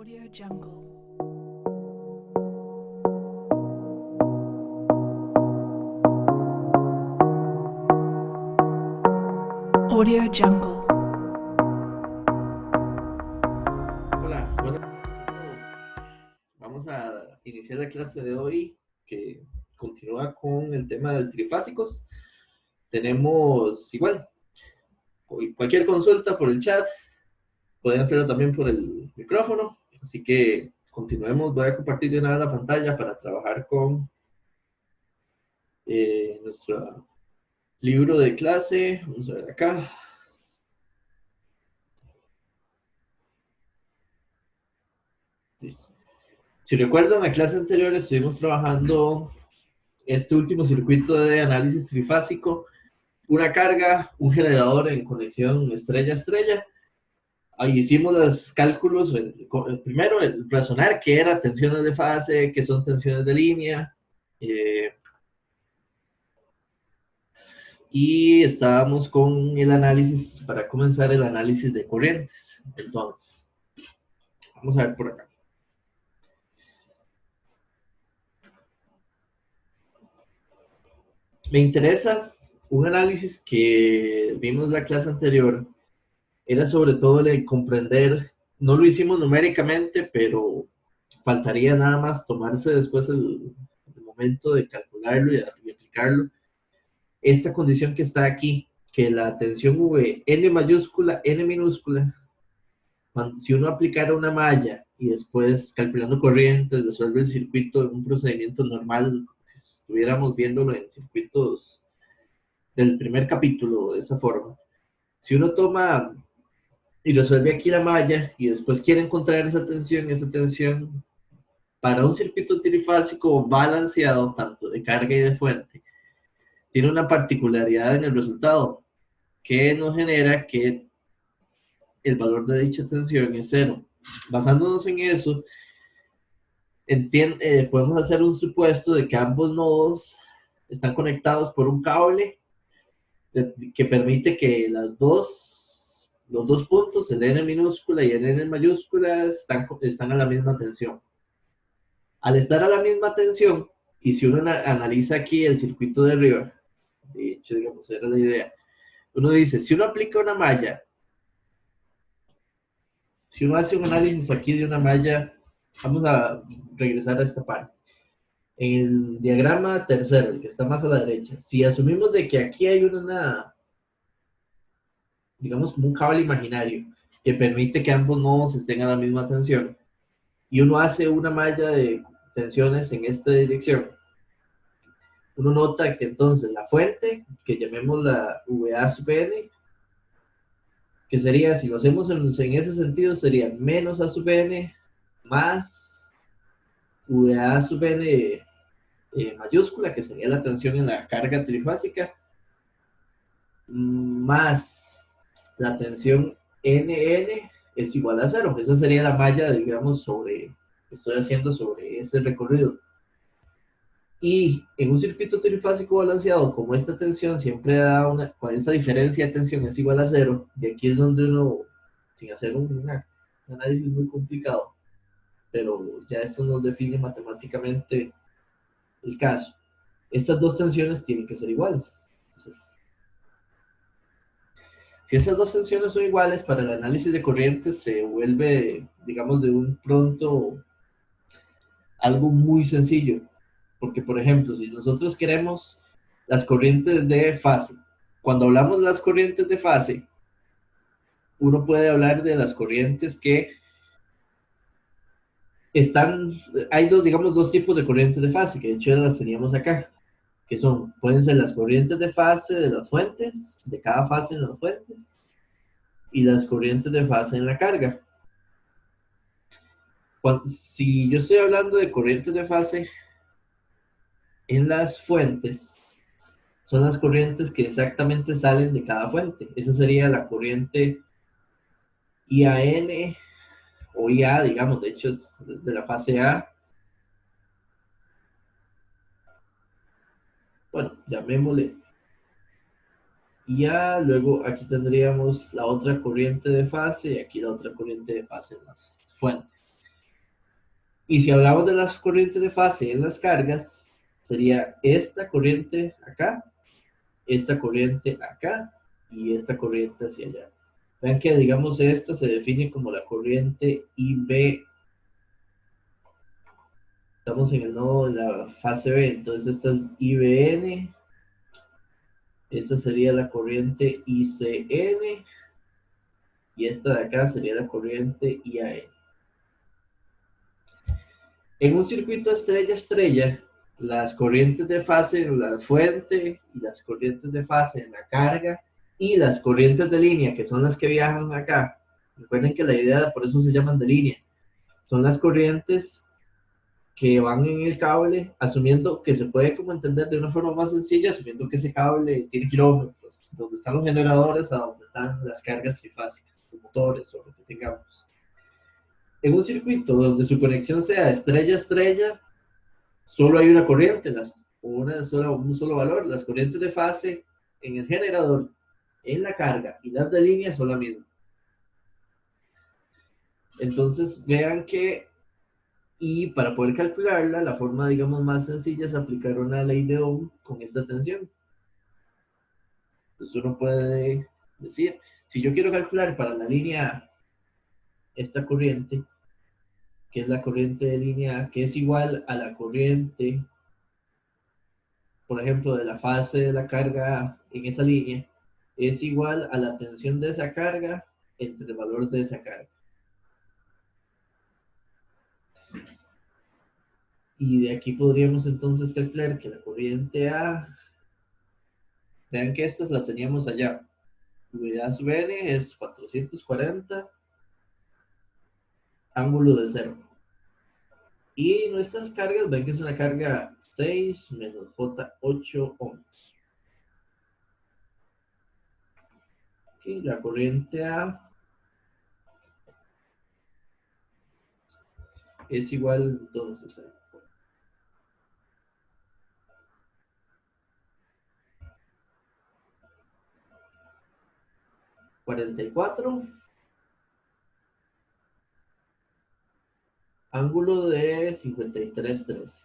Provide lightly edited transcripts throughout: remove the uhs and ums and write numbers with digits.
Audio Jungle. Audio Jungle. Hola, buenas noches a todos. Vamos a iniciar la clase de hoy que continúa con el tema de trifásicos. Tenemos igual cualquier consulta por el chat, pueden hacerlo también por el micrófono, así que continuemos. Voy a compartir de una vez la pantalla para trabajar con nuestro libro de clase. Vamos a ver acá. Listo. Si recuerdan, la clase anterior estuvimos trabajando este último circuito de análisis trifásico, una carga, un generador en conexión estrella-estrella. Ahí hicimos los cálculos, primero el razonar qué era tensiones de fase, qué son tensiones de línea, y estábamos con el análisis, para comenzar el análisis de corrientes. Entonces, vamos a ver por acá. Me interesa un análisis que vimos en la clase anterior, era sobre todo el de comprender, no lo hicimos numéricamente, pero faltaría nada más tomarse después el momento de calcularlo y aplicarlo. Esta condición que está aquí, que la tensión V, N mayúscula, N minúscula, si uno aplicara una malla y después calculando corrientes, resuelve el circuito en un procedimiento normal, si estuviéramos viéndolo en circuitos del primer capítulo de esa forma, si uno toma y resuelve aquí la malla y después quiere encontrar esa tensión para un circuito trifásico balanceado, tanto de carga y de fuente, tiene una particularidad en el resultado que nos genera que el valor de dicha tensión es cero. Basándonos en eso, podemos hacer un supuesto de que ambos nodos están conectados por un cable que permite que los dos puntos, el N minúscula y el N mayúscula, están a la misma tensión. Al estar a la misma tensión, y si uno analiza aquí el circuito de arriba, de hecho, digamos, era la idea, uno dice, si uno aplica una malla, si uno hace un análisis aquí de una malla, vamos a regresar a esta parte. En el diagrama tercero, el que está más a la derecha, si asumimos de que aquí hay digamos, como un cable imaginario que permite que ambos nodos estén a la misma tensión, y uno hace una malla de tensiones en esta dirección, uno nota que entonces la fuente, que llamemos la VA sub n, que sería, si lo hacemos en ese sentido, sería menos A sub n más VA sub n mayúscula, que sería la tensión en la carga trifásica, más la tensión NN es igual a cero. Esa sería la malla, digamos, que estoy haciendo sobre ese recorrido. Y en un circuito trifásico balanceado, como esta tensión siempre da cuando esta diferencia de tensión es igual a cero, y aquí es donde uno, sin hacer un análisis muy complicado, pero ya esto nos define matemáticamente el caso. Estas dos tensiones tienen que ser iguales. Entonces, si esas dos tensiones son iguales, para el análisis de corrientes se vuelve, digamos, de un pronto algo muy sencillo. Porque, por ejemplo, si nosotros queremos las corrientes de fase, cuando hablamos de las corrientes de fase, uno puede hablar de las corrientes que están, hay digamos, dos tipos de corrientes de fase, que de hecho las teníamos acá, que pueden ser las corrientes de fase de las fuentes, de cada fase en las fuentes, y las corrientes de fase en la carga. Si yo estoy hablando de corrientes de fase en las fuentes, son las corrientes que exactamente salen de cada fuente. Esa sería la corriente IAN o IA, digamos, de hecho es de la fase A. Bueno, llamémosle IA, luego aquí tendríamos la otra corriente de fase y aquí la otra corriente de fase en las fuentes. Y si hablamos de las corrientes de fase en las cargas, sería esta corriente acá, esta corriente acá y esta corriente hacia allá. Vean que, digamos, esta se define como la corriente IB. Estamos en el nodo de la fase B, entonces esta es IBN, esta sería la corriente ICN y esta de acá sería la corriente IAN. En un circuito estrella-estrella, las corrientes de fase en la fuente y las corrientes de fase en la carga y las corrientes de línea, que son las que viajan acá. Recuerden que la idea, por eso se llaman de línea, son las corrientes que van en el cable, asumiendo que se puede como entender de una forma más sencilla, asumiendo que ese cable tiene kilómetros, donde están los generadores, a donde están las cargas trifásicas, los motores o lo que tengamos. En un circuito donde su conexión sea estrella-estrella, solo hay una corriente, un solo valor. Las corrientes de fase en el generador, en la carga y las de línea son la misma. Entonces vean que, y para poder calcularla, la forma, digamos, más sencilla es aplicar una ley de Ohm con esta tensión. Entonces uno puede decir, si yo quiero calcular para la línea esta corriente, que es la corriente de línea A, que es igual a la corriente, por ejemplo, de la fase de la carga en esa línea, es igual a la tensión de esa carga entre el valor de esa carga. Y de aquí podríamos entonces calcular que la corriente A, vean que esta la teníamos allá, unidad sub n es 440, ángulo de 0. Y nuestras cargas, ven que es una carga 6 menos J8 ohms. Okay, la corriente A es igual entonces a 44, ángulo de 53,13.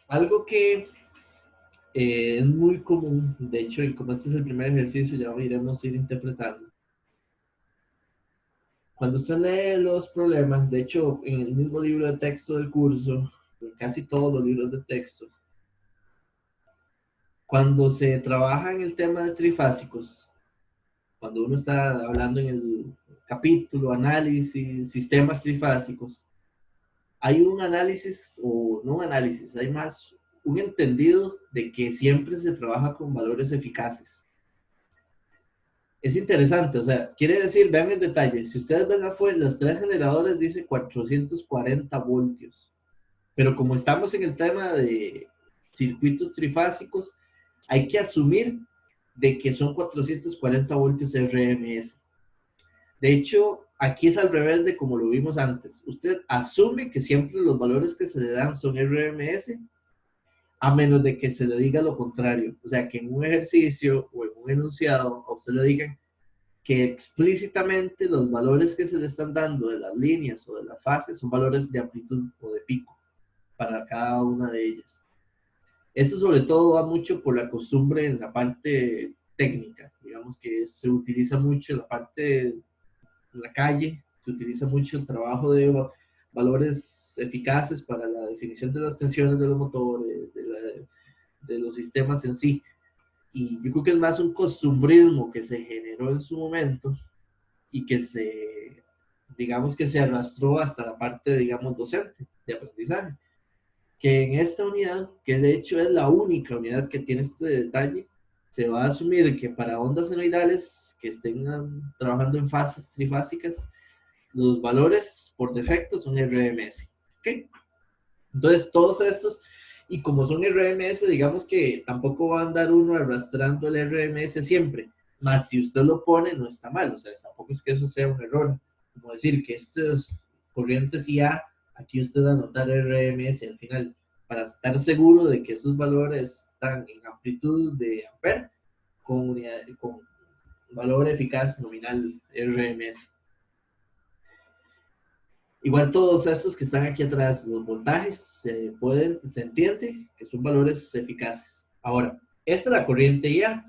Algo que es muy común, de hecho, y como este es el primer ejercicio, ya iremos a ir interpretando. Cuando usted lee los problemas, de hecho, en el mismo libro de texto del curso, en casi todos los libros de texto, cuando se trabaja en el tema de trifásicos, cuando uno está hablando en el capítulo, análisis, sistemas trifásicos, hay un análisis, o no un análisis, hay más un entendido de que siempre se trabaja con valores eficaces. Es interesante, o sea, quiere decir, vean el detalle, si ustedes ven afuera, los tres generadores dice 440 voltios, pero como estamos en el tema de circuitos trifásicos, hay que asumir de que son 440 voltios RMS. De hecho, aquí es al revés de como lo vimos antes. Usted asume que siempre los valores que se le dan son RMS, a menos de que se le diga lo contrario. O sea, que en un ejercicio o en un enunciado a usted le digan que explícitamente los valores que se le están dando de las líneas o de las fases son valores de amplitud o de pico para cada una de ellas. Esto sobre todo va mucho por la costumbre en la parte técnica, digamos que se utiliza mucho en la parte en la calle, se utiliza mucho el trabajo de valores eficaces para la definición de las tensiones de los motores, de los sistemas en sí. Y yo creo que es más un costumbrismo que se generó en su momento y que digamos que se arrastró hasta la parte, digamos, docente, de aprendizaje. Que en esta unidad, que de hecho es la única unidad que tiene este detalle, se va a asumir que para ondas senoidales que estén trabajando en fases trifásicas, los valores por defecto son RMS. ¿Okay? Entonces, todos estos, y como son RMS, digamos que tampoco va a andar uno arrastrando el RMS siempre, más si usted lo pone, no está mal, o sea, tampoco es que eso sea un error, como decir que estas corrientes IA, aquí usted anotar RMS al final, para estar seguro de que esos valores están en amplitud de amper, con valor eficaz nominal RMS. Igual todos estos que están aquí atrás, los voltajes, se entiende que son valores eficaces. Ahora, esta es la corriente IA.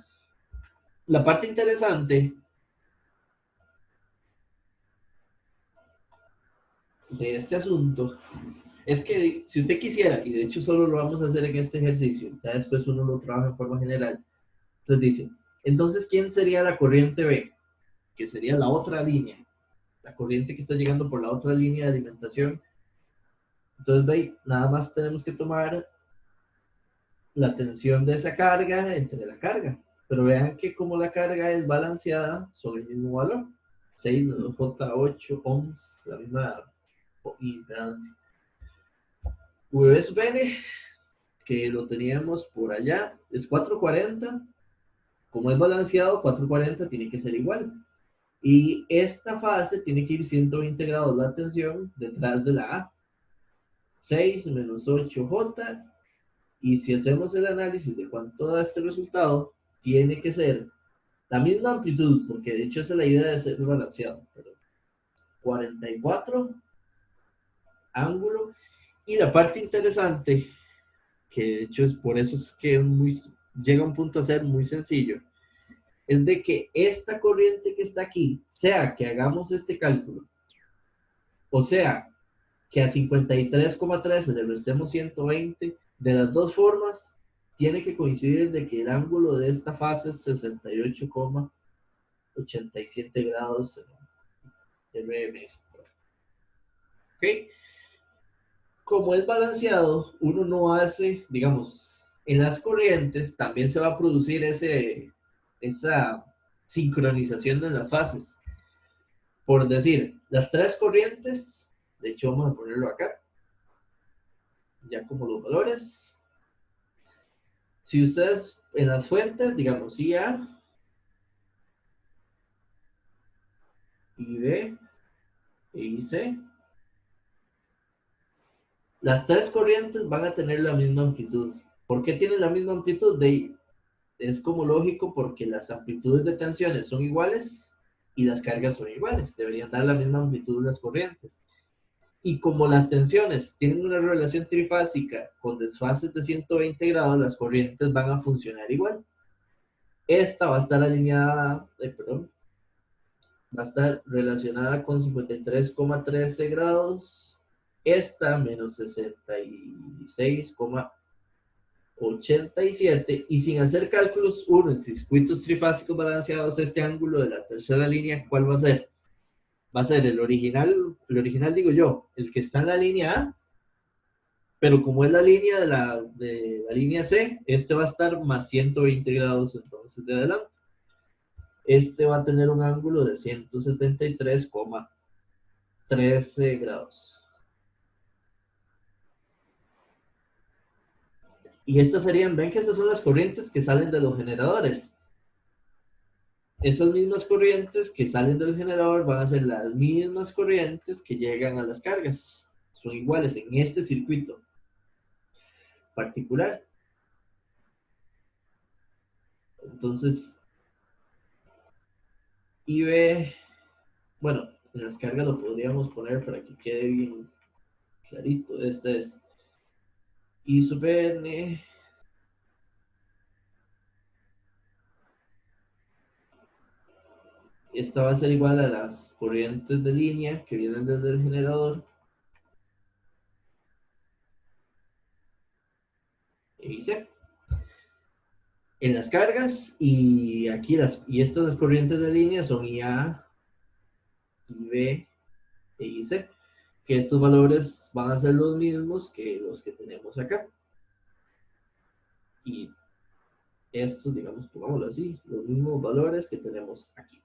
La parte interesante de este asunto es que si usted quisiera, y de hecho solo lo vamos a hacer en este ejercicio, ya después uno lo trabaja en forma general, entonces dice, entonces, ¿quién sería la corriente B? Que sería la otra línea, la corriente que está llegando por la otra línea de alimentación. Entonces, ve, nada más tenemos que tomar la tensión de esa carga entre la carga. Pero vean que como la carga es balanceada, son el mismo valor. 6 menos J8 ohms, la misma impedancia. VSBN, que lo teníamos por allá, es 440. Como es balanceado, 440 tiene que ser igual. Y esta fase tiene que ir 120 grados la tensión detrás de la A. 6 menos 8J. Y si hacemos el análisis de cuánto da este resultado, tiene que ser la misma amplitud, porque de hecho esa es la idea de ser balanceado. Pero 44 ángulo. Y la parte interesante, que de hecho es por eso es que llega a un punto a ser muy sencillo, es de que esta corriente que está aquí, sea que hagamos este cálculo, o sea que a 53,13 le restemos 120, de las dos formas tiene que coincidir de que el ángulo de esta fase es 68,87 grados RMS. ¿Ok? Como es balanceado, uno no hace, digamos, en las corrientes también se va a producir esa sincronización de las fases. Por decir, las tres corrientes, de hecho vamos a ponerlo acá, ya como los valores. Si ustedes en las fuentes, digamos, IA, IB e IC, las tres corrientes van a tener la misma amplitud. ¿Por qué tienen la misma amplitud? Es como lógico porque las amplitudes de tensiones son iguales y las cargas son iguales. Deberían dar la misma amplitud las corrientes. Y como las tensiones tienen una relación trifásica con desfases de 120 grados, las corrientes van a funcionar igual. Esta va a estar alineada, va a estar relacionada con 53,13 grados. Esta menos 66,87. Y sin hacer cálculos, uno en circuitos trifásicos balanceados, este ángulo de la tercera línea, ¿cuál va a ser? Va a ser el original digo yo, el que está en la línea A, pero como es la línea de la línea C, este va a estar más 120 grados entonces de adelante. Este va a tener un ángulo de 173,13 grados. Y estas serían, ven que estas son las corrientes que salen de los generadores. Esas mismas corrientes que salen del generador van a ser las mismas corrientes que llegan a las cargas. Son iguales en este circuito particular. Entonces, IB, bueno, en las cargas lo podríamos poner para que quede bien clarito. Este es I sub N. Esta va a ser igual a las corrientes de línea que vienen desde el generador. IC. En las cargas, y aquí estas corrientes de línea son IA, IB e IC, que estos valores van a ser los mismos que los que tenemos acá. Y estos, digamos, pongámoslo así, los mismos valores que tenemos aquí.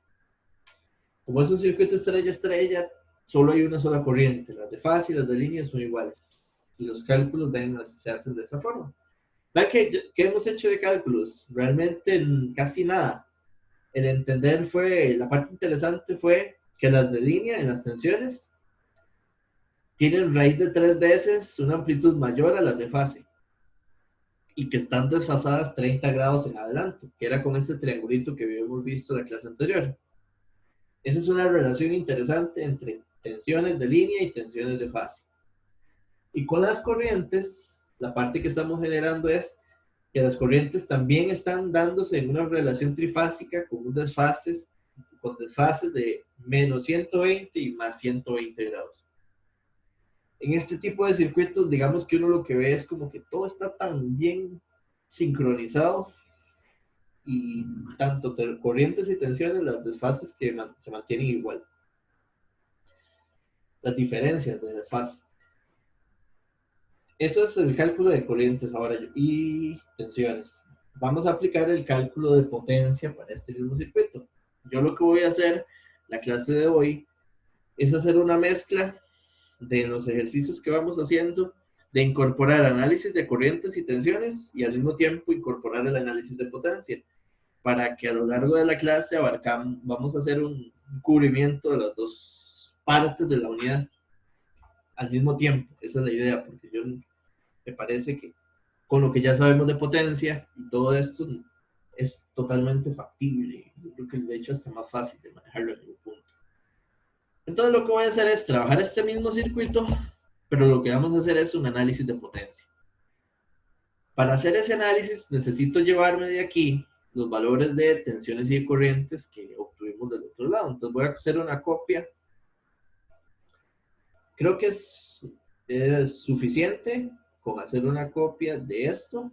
Como es un circuito estrella-estrella, solo hay una sola corriente. Las de fase y las de línea son iguales. Y los cálculos se hacen de esa forma. ¿Vean qué hemos hecho de cálculos? Realmente casi nada. La parte interesante fue que las de línea en las tensiones tienen raíz de 3 veces una amplitud mayor a las de fase. y que están desfasadas 30 grados en adelante, que era con ese triangulito que habíamos visto en la clase anterior. Esa es una relación interesante entre tensiones de línea y tensiones de fase. Y con las corrientes, la parte que estamos generando es que las corrientes también están dándose en una relación trifásica con desfases de menos 120 y más 120 grados. En este tipo de circuitos, digamos que uno lo que ve es como que todo está tan bien sincronizado y tanto corrientes y tensiones, las desfases que se mantienen igual. Las diferencias de desfase. Eso es el cálculo de corrientes ahora y tensiones. Vamos a aplicar el cálculo de potencia para este mismo circuito. Yo lo que voy a hacer, la clase de hoy, es hacer una mezcla de los ejercicios que vamos haciendo, de incorporar análisis de corrientes y tensiones y al mismo tiempo incorporar el análisis de potencia, para que a lo largo de la clase vamos a hacer un cubrimiento de las dos partes de la unidad al mismo tiempo. Esa es la idea, porque me parece que con lo que ya sabemos de potencia y todo esto es totalmente factible. Yo creo que de hecho está más fácil de manejarlo en algún punto. Entonces lo que voy a hacer es trabajar este mismo circuito, pero lo que vamos a hacer es un análisis de potencia. Para hacer ese análisis necesito llevarme de aquí los valores de tensiones y de corrientes que obtuvimos del otro lado. Entonces voy a hacer una copia. Creo que es suficiente con hacer una copia de esto.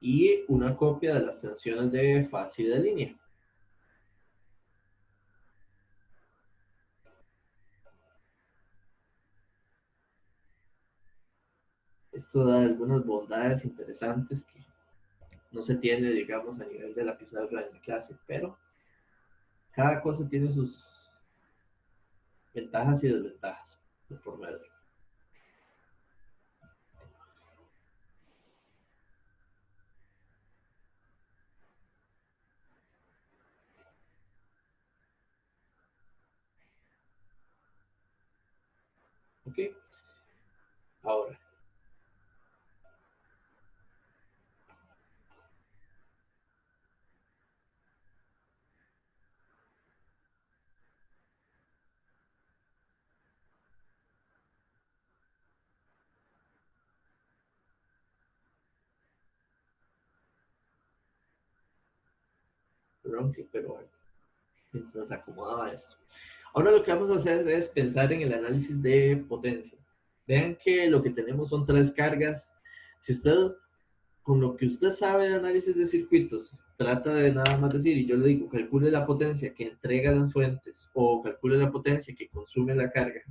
Y una copia de las tensiones de fase y de línea. Esto da algunas bondades interesantes que no se tiene, digamos, a nivel de la pizarra en la clase, pero cada cosa tiene sus ventajas y desventajas de por medio. ¿Ok? Ahora, perdón, pero bueno, mientras acomodaba esto. Ahora lo que vamos a hacer es pensar en el análisis de potencia. Vean que lo que tenemos son tres cargas. Si usted, con lo que usted sabe de análisis de circuitos, trata de nada más decir, y yo le digo, calcule la potencia que entrega las fuentes o calcule la potencia que consume la carga,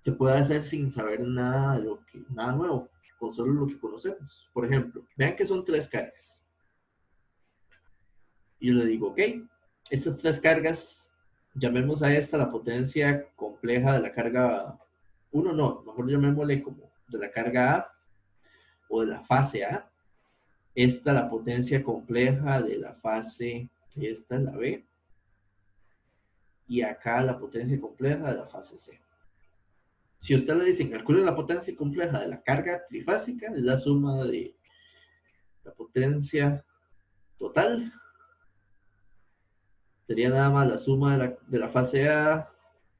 se puede hacer sin saber nada de nada nuevo, con solo lo que conocemos. Por ejemplo, vean que son tres cargas. Y yo le digo, ok, estas tres cargas, llamemos a esta la potencia compleja de la carga 1, no, mejor llamémosle como de la carga A o de la fase A. Esta la potencia compleja de la fase, esta es la B. Y acá la potencia compleja de la fase C. Si usted le dice, calcule la potencia compleja de la carga trifásica, es la suma de la potencia total. Sería nada más la suma de la fase A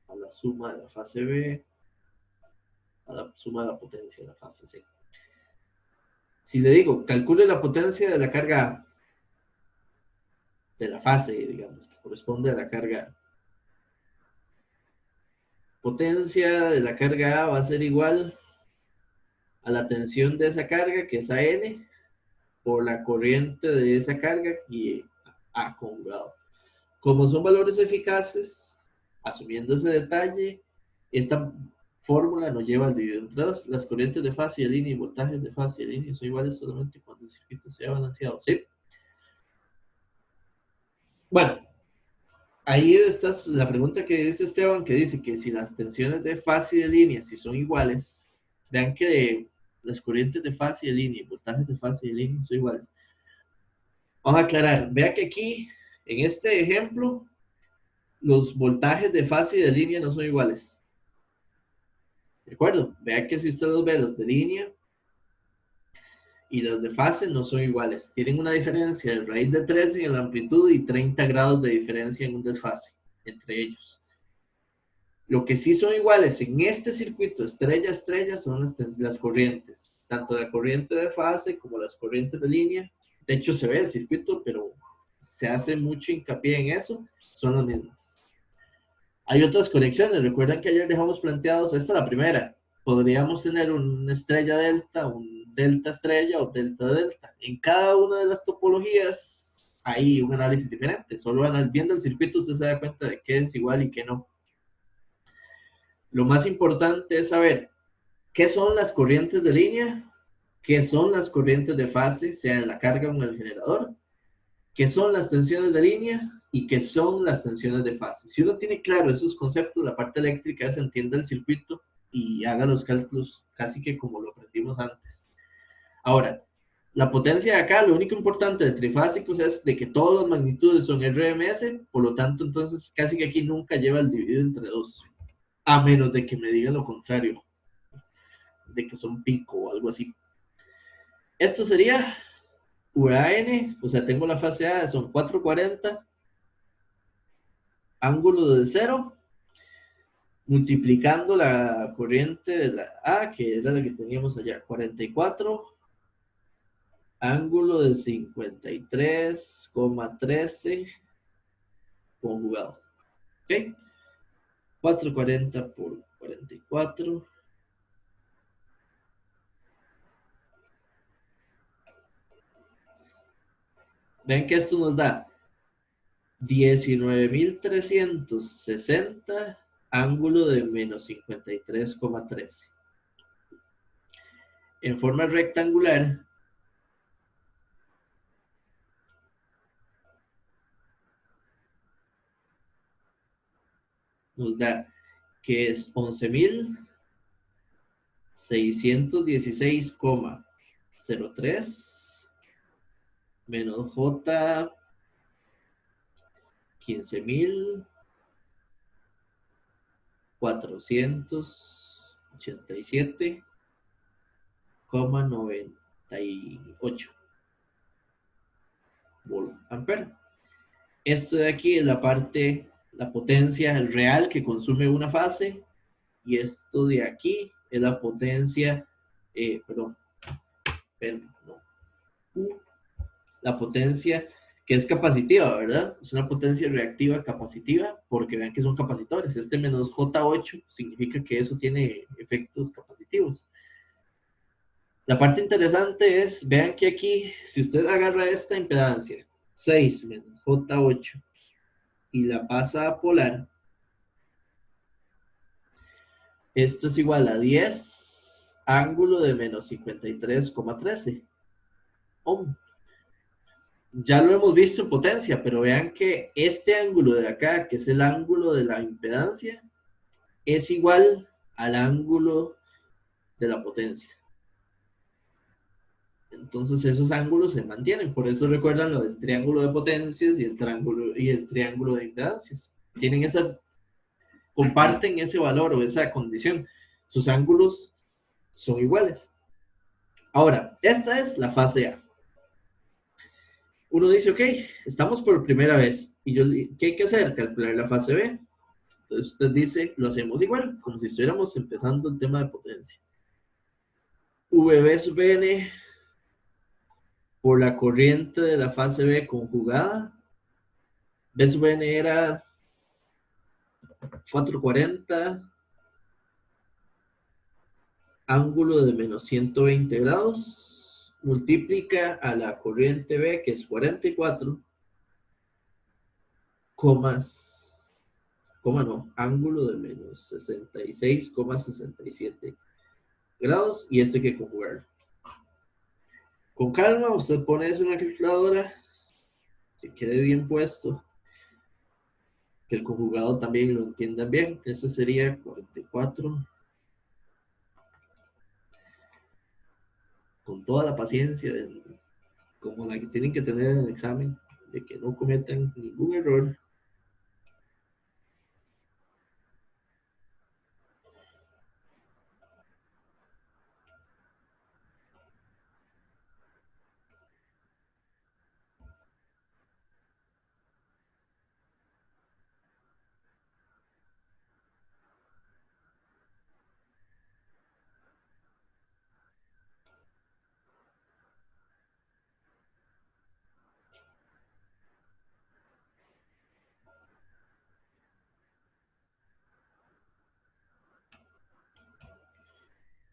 a la suma de la fase B a la suma de la potencia de la fase C. Si le digo, calcule la potencia de la carga A, de la fase, digamos, que corresponde a la carga A. Potencia de la carga A va a ser igual a la tensión de esa carga, que es AN, por la corriente de esa carga, y A conjugado. Como son valores eficaces, asumiendo ese detalle, esta fórmula nos lleva al dividido entre dos. Las corrientes de fase y de línea y voltajes de fase y de línea son iguales solamente cuando el circuito sea balanceado, ¿sí? Bueno, ahí está la pregunta que dice Esteban, que dice que si las tensiones de fase y de línea, si son iguales, vean que las corrientes de fase y de línea y voltajes de fase y de línea son iguales. Vamos a aclarar, vea que aquí, en este ejemplo, los voltajes de fase y de línea no son iguales. ¿De acuerdo? Vea que si usted los ve, los de línea y los de fase no son iguales. Tienen una diferencia de raíz de 3 en la amplitud y 30 grados de diferencia en un desfase entre ellos. Lo que sí son iguales en este circuito estrella a estrella son las corrientes, tanto la corriente de fase como las corrientes de línea. De hecho, se ve el circuito, pero se hace mucho hincapié en eso, son las mismas. Hay otras conexiones, recuerdan que ayer dejamos planteados, esta es la primera, podríamos tener una estrella delta, un delta estrella o delta delta. En cada una de las topologías hay un análisis diferente, solo viendo el circuito usted se da cuenta de qué es igual y qué no. Lo más importante es saber qué son las corrientes de línea, qué son las corrientes de fase, sea en la carga o en el generador, qué son las tensiones de línea y qué son las tensiones de fase. Si uno tiene claro esos conceptos, la parte eléctrica se entiende el circuito y haga los cálculos casi que como lo aprendimos antes. Ahora, la potencia de acá, lo único importante de trifásicos es de que todas las magnitudes son RMS, por lo tanto, entonces casi que aquí nunca lleva el dividido entre 2, a menos de que me digan lo contrario, de que son pico o algo así. Esto sería VAN, o sea, tengo la fase A, son 440, ángulo de 0, multiplicando la corriente de la A, que era la que teníamos allá, 44, ángulo de 53,13 conjugado. ¿Ok? 440 por 44. Ven que esto nos da 19.360 ángulo de menos 53,13. En forma rectangular, nos da que es 11.616,03 menos J 15.487,98 volt ampere. Esto de aquí es la parte, la potencia real que consume una fase, y esto de aquí es la potencia, la potencia que es capacitiva, ¿verdad? Es una potencia reactiva capacitiva, porque vean que son capacitores. Este menos J8 significa que eso tiene efectos capacitivos. La parte interesante es, vean que aquí, si usted agarra esta impedancia, 6 menos J8, y la pasa a polar, esto es igual a 10 ángulo de menos 53,13 ohm. Ya lo hemos visto en potencia, pero vean que este ángulo de acá, que es el ángulo de la impedancia, es igual al ángulo de la potencia. Entonces esos ángulos se mantienen, por eso recuerdan lo del triángulo de potencias y el triángulo de impedancias. Tienen comparten ese valor o esa condición. Sus ángulos son iguales. Ahora, esta es la fase A. Uno dice, ok, estamos por primera vez. Y ¿qué hay que hacer? Calcular la fase B. Entonces usted dice, lo hacemos igual, como si estuviéramos empezando el tema de potencia. VB sub N por la corriente de la fase B conjugada. B sub N era 440, ángulo de menos 120 grados, multiplica a la corriente B, que es 44, ángulo de menos 66,67 grados, y esto hay que conjugar. Con calma, usted pone eso en la calculadora, que quede bien puesto. que el conjugado también lo entiendan bien. Este sería 44. Con toda la paciencia, como la que tienen que tener en el examen, de que no cometan ningún error.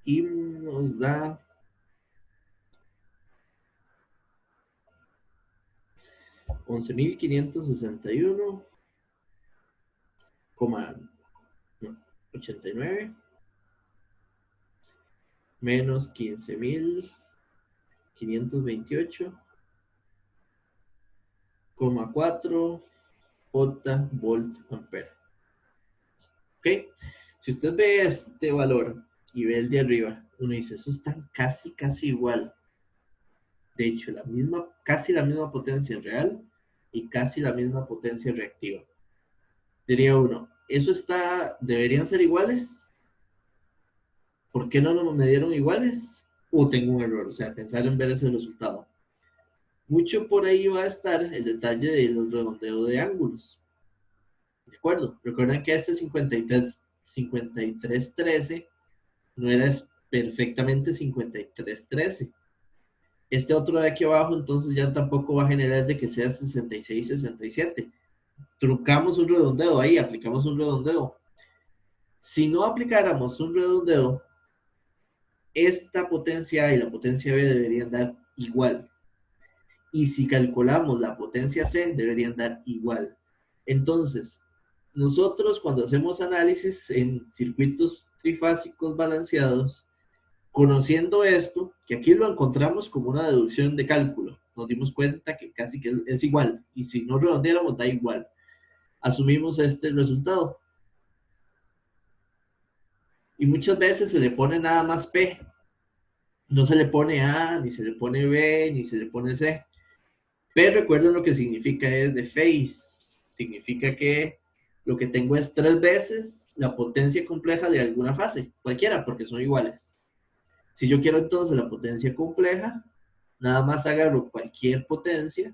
Y nos da 11.561,89 menos 15.528,4 J volt ampere. ¿Ok? Si usted ve este valor y ve el de arriba, uno dice, eso está casi, casi igual. De hecho, casi la misma potencia real y casi la misma potencia reactiva. Diría uno, deberían ser iguales. ¿Por qué no lo medieron iguales? O tengo un error, o sea, pensar en ver ese resultado. Mucho por ahí va a estar el detalle de los redondeos de ángulos. ¿De acuerdo? Recuerden que este 5313 no era perfectamente 5313. Este otro de aquí abajo entonces ya tampoco va a generar de que sea 6667. Trucamos un redondeo ahí, aplicamos un redondeo. Si no aplicáramos un redondeo, esta potencia A y la potencia B deberían dar igual. Y si calculamos la potencia C, deberían dar igual. Entonces, nosotros cuando hacemos análisis en circuitos trifásicos balanceados, conociendo esto, que aquí lo encontramos como una deducción de cálculo, nos dimos cuenta que casi que es igual, y si no redondeáramos da igual. Asumimos este resultado. Y muchas veces se le pone nada más P, no se le pone A, ni se le pone B, ni se le pone C. Pero recuerden lo que significa es de phase. Significa que lo que tengo es 3 veces la potencia compleja de alguna fase, cualquiera, porque son iguales. Si yo quiero entonces la potencia compleja, nada más agarro cualquier potencia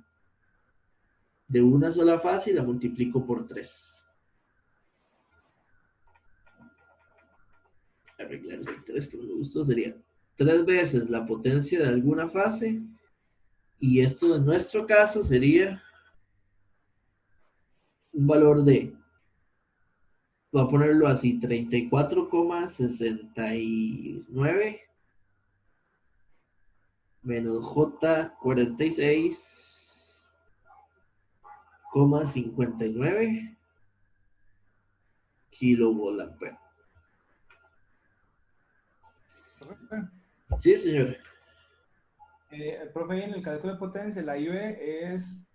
de una sola fase y la multiplico por 3. Arreglar este 3 que me gustó sería 3 veces la potencia de alguna fase, y esto en nuestro caso sería un valor de, voy a ponerlo así, 34,69 menos J46,59 kilovolt ampere. Sí, señor. Profe, en el cálculo de potencia, la IB es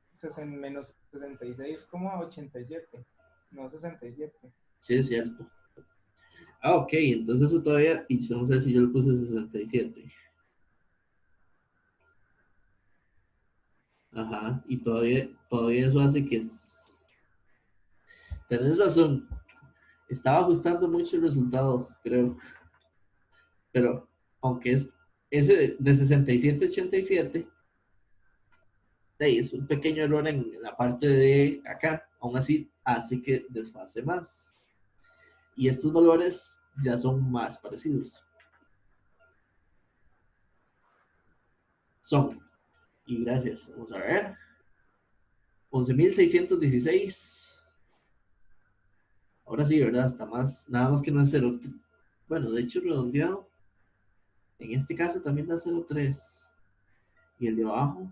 menos 66,87, no 67. Sí, es cierto. Ah, ok, entonces eso todavía, y vamos a ver si yo le puse 67. Ajá, y todavía eso hace que... Tenés razón, estaba ajustando mucho el resultado, creo. Pero, aunque es ese de 67,87, es un pequeño error en la parte de acá, aún así hace que desfase más. Y estos valores ya son más parecidos. Son, y gracias, vamos a ver, 11.616. Ahora sí, ¿verdad? Hasta más, nada más que no es 0. Bueno, de hecho, redondeado, en este caso también da 0,3. Y el de abajo,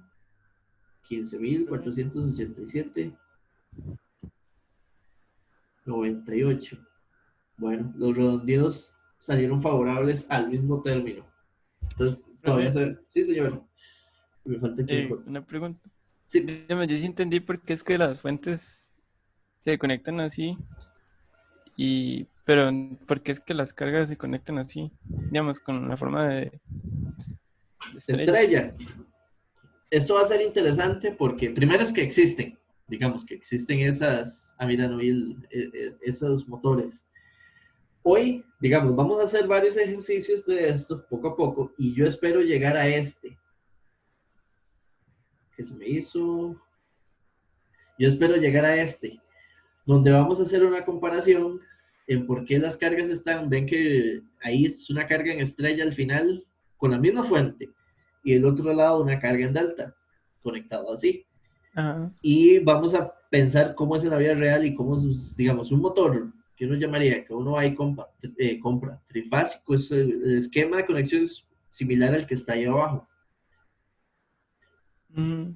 15.487,98. Bueno, los redondeos salieron favorables al mismo término. Entonces, todavía se... Sí, señor. Me falta que... Una pregunta. Sí. Dígame, yo sí entendí por qué es que las fuentes se conectan así. Pero, ¿por qué es que las cargas se conectan así? Digamos, con la forma de estrella. Estrella. Esto va a ser interesante porque primero es que existen, digamos que existen esas, mira, no vi esos motores. Hoy, digamos, vamos a hacer varios ejercicios de esto poco a poco y yo espero llegar a este. ¿Qué se me hizo? Yo espero llegar a este, donde vamos a hacer una comparación en por qué las cargas están, ven que ahí es una carga en estrella al final con la misma fuente y el otro lado una carga en delta, conectado así. Ajá. Y vamos a pensar cómo es en la vida real y cómo es, digamos, un motor que uno llamaría, que uno va y compra trifásico, es el esquema de conexión es similar al que está ahí abajo. Mm,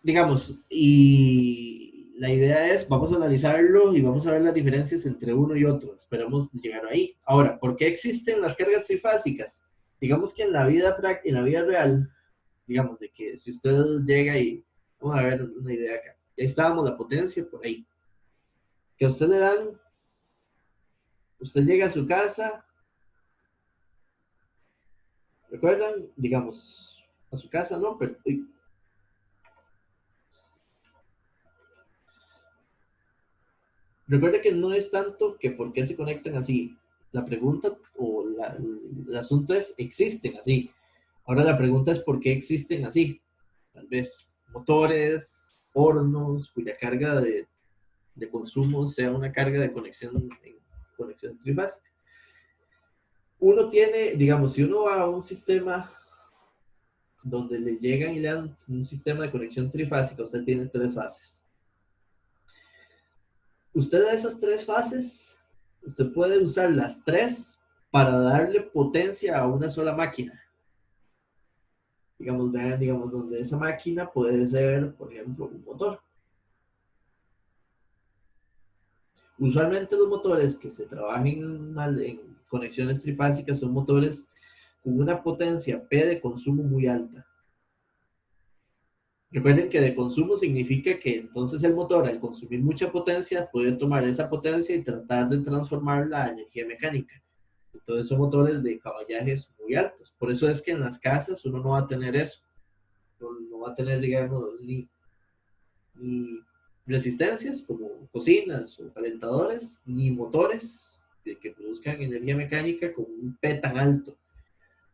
Digamos, y la idea es, vamos a analizarlo y vamos a ver las diferencias entre uno y otro. Esperamos llegar ahí. Ahora, ¿por qué existen las cargas trifásicas? Digamos que en la vida real, digamos, de que si usted llega y, vamos a ver una idea acá, ya estábamos la potencia por ahí, que a usted le dan, usted llega a su casa, ¿recuerdan? Digamos, a su casa, ¿no? Pero, recuerda que no es tanto que por qué se conectan así. La pregunta o el asunto es, existen así. Ahora la pregunta es por qué existen así. Tal vez motores, hornos, cuya carga de consumo sea una carga de conexión trifásica. Uno tiene, digamos, si uno va a un sistema donde le llegan y le dan un sistema de conexión trifásica, usted tiene 3 fases. Usted a esas 3 fases, usted puede usar las 3 para darle potencia a una sola máquina. Digamos, vean, digamos, donde esa máquina puede ser, por ejemplo, un motor. Usualmente los motores que se trabajan en conexiones trifásicas son motores con una potencia P de consumo muy alta. Recuerden que de consumo significa que entonces el motor, al consumir mucha potencia, puede tomar esa potencia y tratar de transformarla a energía mecánica. Entonces son motores de caballajes muy altos. Por eso es que en las casas uno no va a tener eso. No va a tener, digamos, ni resistencias como cocinas o calentadores, ni motores que produzcan energía mecánica con un P tan alto.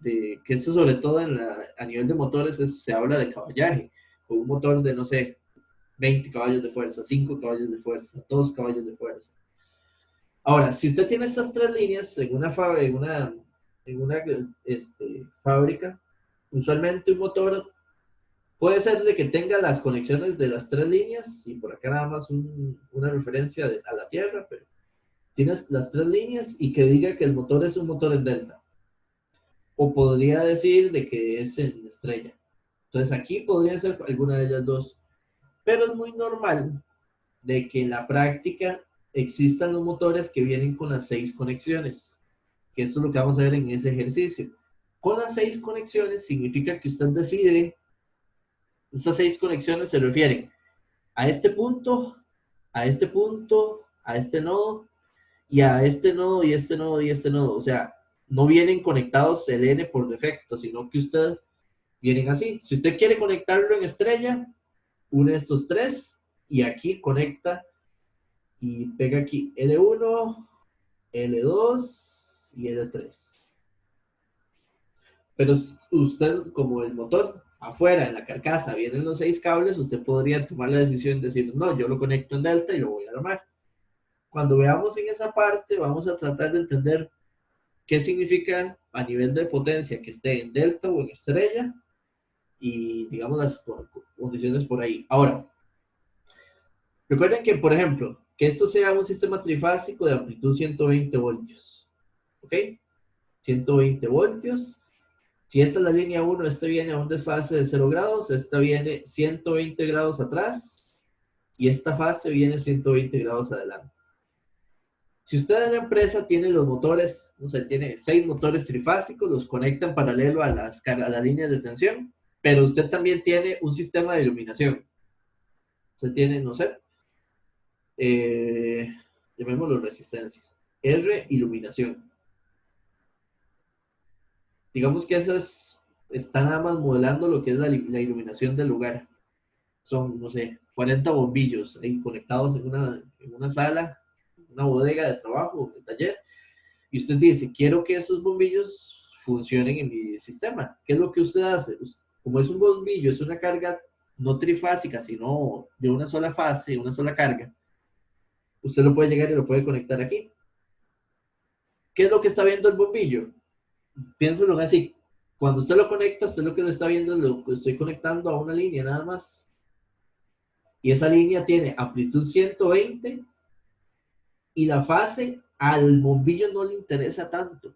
Que esto sobre todo a nivel de motores se habla de caballaje, con un motor de, no sé, 20 caballos de fuerza, 5 caballos de fuerza, 2 caballos de fuerza. Ahora, si usted tiene estas 3 líneas en una fábrica, usualmente un motor puede ser de que tenga las conexiones de las 3 líneas y por acá nada más una referencia a la Tierra, pero tienes las 3 líneas y que diga que el motor es un motor en delta. O podría decir de que es en estrella. Entonces aquí podría ser alguna de ellas dos. Pero es muy normal de que en la práctica existan los motores que vienen con las 6 conexiones. Que eso es lo que vamos a ver en ese ejercicio. Con las 6 conexiones significa que usted decide, estas 6 conexiones se refieren a este punto, a este punto, a este nodo, y a este nodo, y este nodo, y este nodo. O sea, no vienen conectados el N por defecto, sino que usted vienen así. Si usted quiere conectarlo en estrella, une estos 3 y aquí conecta y pega aquí L1, L2 y L3. Pero usted, como el motor afuera en la carcasa vienen los 6 cables, usted podría tomar la decisión de decir, no, yo lo conecto en delta y lo voy a armar. Cuando veamos en esa parte, vamos a tratar de entender qué significa a nivel de potencia que esté en delta o en estrella y digamos las condiciones por ahí. Ahora, recuerden que, por ejemplo, que esto sea un sistema trifásico de amplitud 120 voltios. ¿Ok? 120 voltios. Si esta es la línea 1, esta viene a un desfase de 0 grados, esta viene 120 grados atrás y esta fase viene 120 grados adelante. Si usted en la empresa tiene los motores, no sé, tiene 6 motores trifásicos, los conectan paralelo a las líneas de tensión, pero usted también tiene un sistema de iluminación. Usted tiene, no sé, eh, llamémoslo resistencia. R, iluminación. Digamos que esas están nada más modelando lo que es la iluminación del lugar. Son, no sé, 40 bombillos ahí conectados en una sala, una bodega de trabajo, de taller. Y usted dice, quiero que esos bombillos funcionen en mi sistema. ¿Qué es lo que usted hace? Como es un bombillo, es una carga no trifásica, sino de una sola fase, una sola carga. Usted lo puede llegar y lo puede conectar aquí. ¿Qué es lo que está viendo el bombillo? Piénselo así. Cuando usted lo conecta, usted lo que lo está viendo es lo que estoy conectando a una línea nada más. Y esa línea tiene amplitud 120 y la fase al bombillo no le interesa tanto.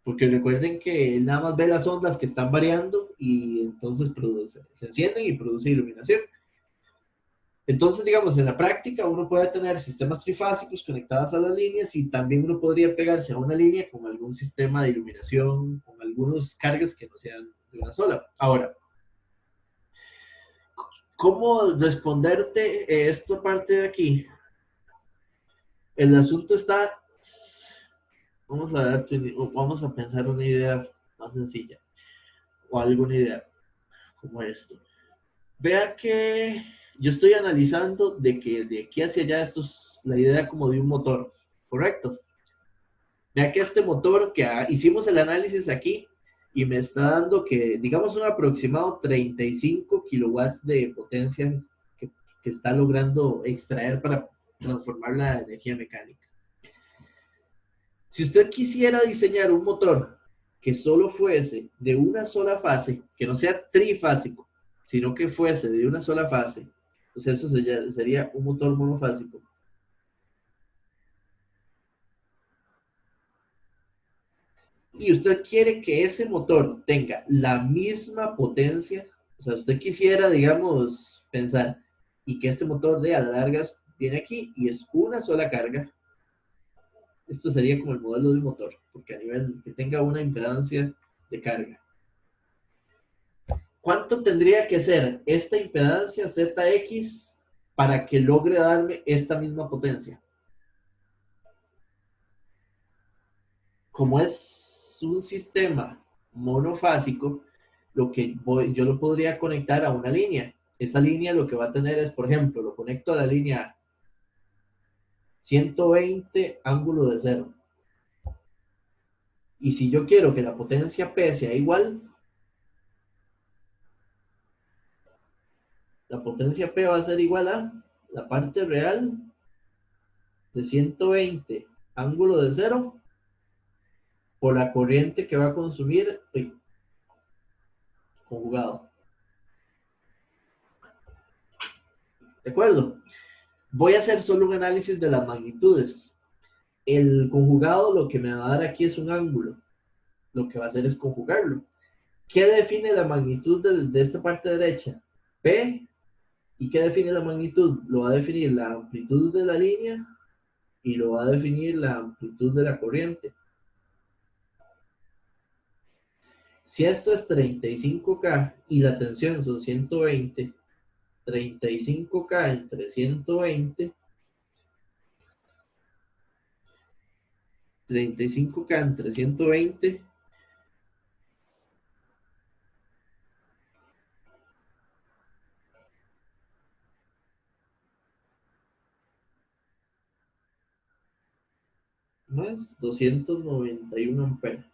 Porque recuerden que él nada más ve las ondas que están variando y entonces se encienden y produce iluminación. Entonces, digamos, en la práctica uno puede tener sistemas trifásicos conectados a las líneas y también uno podría pegarse a una línea con algún sistema de iluminación, con algunos cargas que no sean de una sola. Ahora, ¿cómo responderte esta parte de aquí? El asunto está, vamos a pensar una idea más sencilla o alguna idea como esto. Vea que yo estoy analizando de que de aquí hacia allá esto es la idea como de un motor, ¿correcto? Vea que este motor que hicimos el análisis aquí y me está dando que, digamos, un aproximado 35 kilowatts de potencia que está logrando extraer para transformar la energía mecánica. Si usted quisiera diseñar un motor que solo fuese de una sola fase, que no sea trifásico, sino que fuese de una sola fase, pues eso sería un motor monofásico. Y usted quiere que ese motor tenga la misma potencia, o sea, usted quisiera, digamos, pensar, y que este motor de a la larga viene aquí y es una sola carga. Esto sería como el modelo de un motor, porque a nivel que tenga una impedancia de carga. ¿Cuánto tendría que ser esta impedancia ZX para que logre darme esta misma potencia? Como es un sistema monofásico, yo lo podría conectar a una línea. Esa línea lo que va a tener es, por ejemplo, lo conecto a la línea 120 ángulo de cero. Y si yo quiero que la potencia P sea igual, la potencia P va a ser igual a la parte real de 120 ángulo de cero por la corriente que va a consumir conjugado. ¿De acuerdo? Voy a hacer solo un análisis de las magnitudes. El conjugado lo que me va a dar aquí es un ángulo. Lo que va a hacer es conjugarlo. ¿Qué define la magnitud de esta parte derecha? P. ¿Y qué define la magnitud? Lo va a definir la amplitud de la línea y lo va a definir la amplitud de la corriente. Si esto es 35K y la tensión son 120, 35K entre 120, 35K entre 120, más 291 amperes.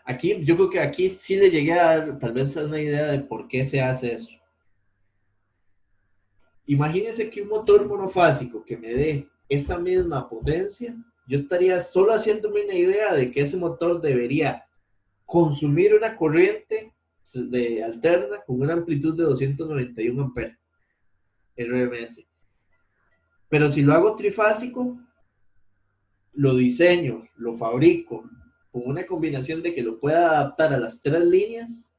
Aquí, yo creo que aquí sí le llegué a dar tal vez una idea de por qué se hace eso. Imagínense que un motor monofásico que me dé esa misma potencia, yo estaría solo haciéndome una idea de que ese motor debería consumir una corriente alterna con una amplitud de 291 amperes RMS. Pero si lo hago trifásico, lo diseño, lo fabrico con una combinación de que lo pueda adaptar a las tres líneas.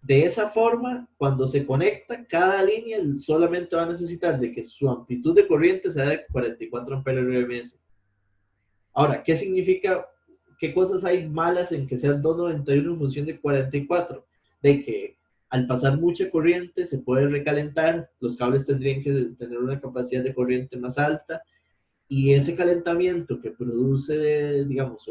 De esa forma, cuando se conecta, cada línea solamente va a necesitar de que su amplitud de corriente sea de 44 amperes RMS. Ahora, ¿qué significa? ¿Qué cosas hay malas en que sea 291 en función de 44? De que al pasar mucha corriente se puede recalentar, los cables tendrían que tener una capacidad de corriente más alta, y ese calentamiento que produce, digamos,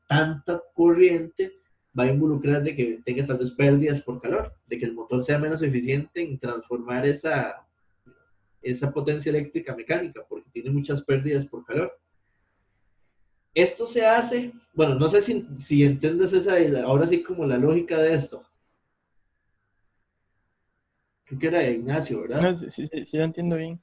tanta corriente va a involucrar de que tenga tal vez pérdidas por calor, de que el motor sea menos eficiente en transformar esa potencia eléctrica mecánica, porque tiene muchas pérdidas por calor. Esto se hace, bueno, no sé si entiendes ahora sí como la lógica de esto. Creo que era Ignacio, ¿verdad? No, sí, lo entiendo bien.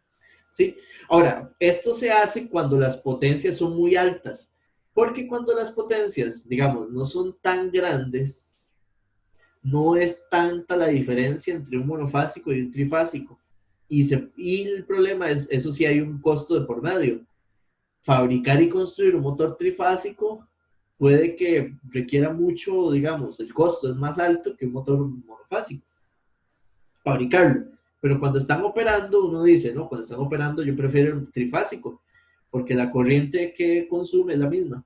Sí. Ahora, esto se hace cuando las potencias son muy altas, porque cuando las potencias, digamos, no son tan grandes, no es tanta la diferencia entre un monofásico y un trifásico. Y el problema es, eso sí hay un costo de por medio. Fabricar y construir un motor trifásico puede que requiera mucho, digamos, el costo es más alto que un motor monofásico. Fabricarlo. Pero cuando están operando, uno dice, no, cuando están operando yo prefiero el trifásico, porque la corriente que consume es la misma.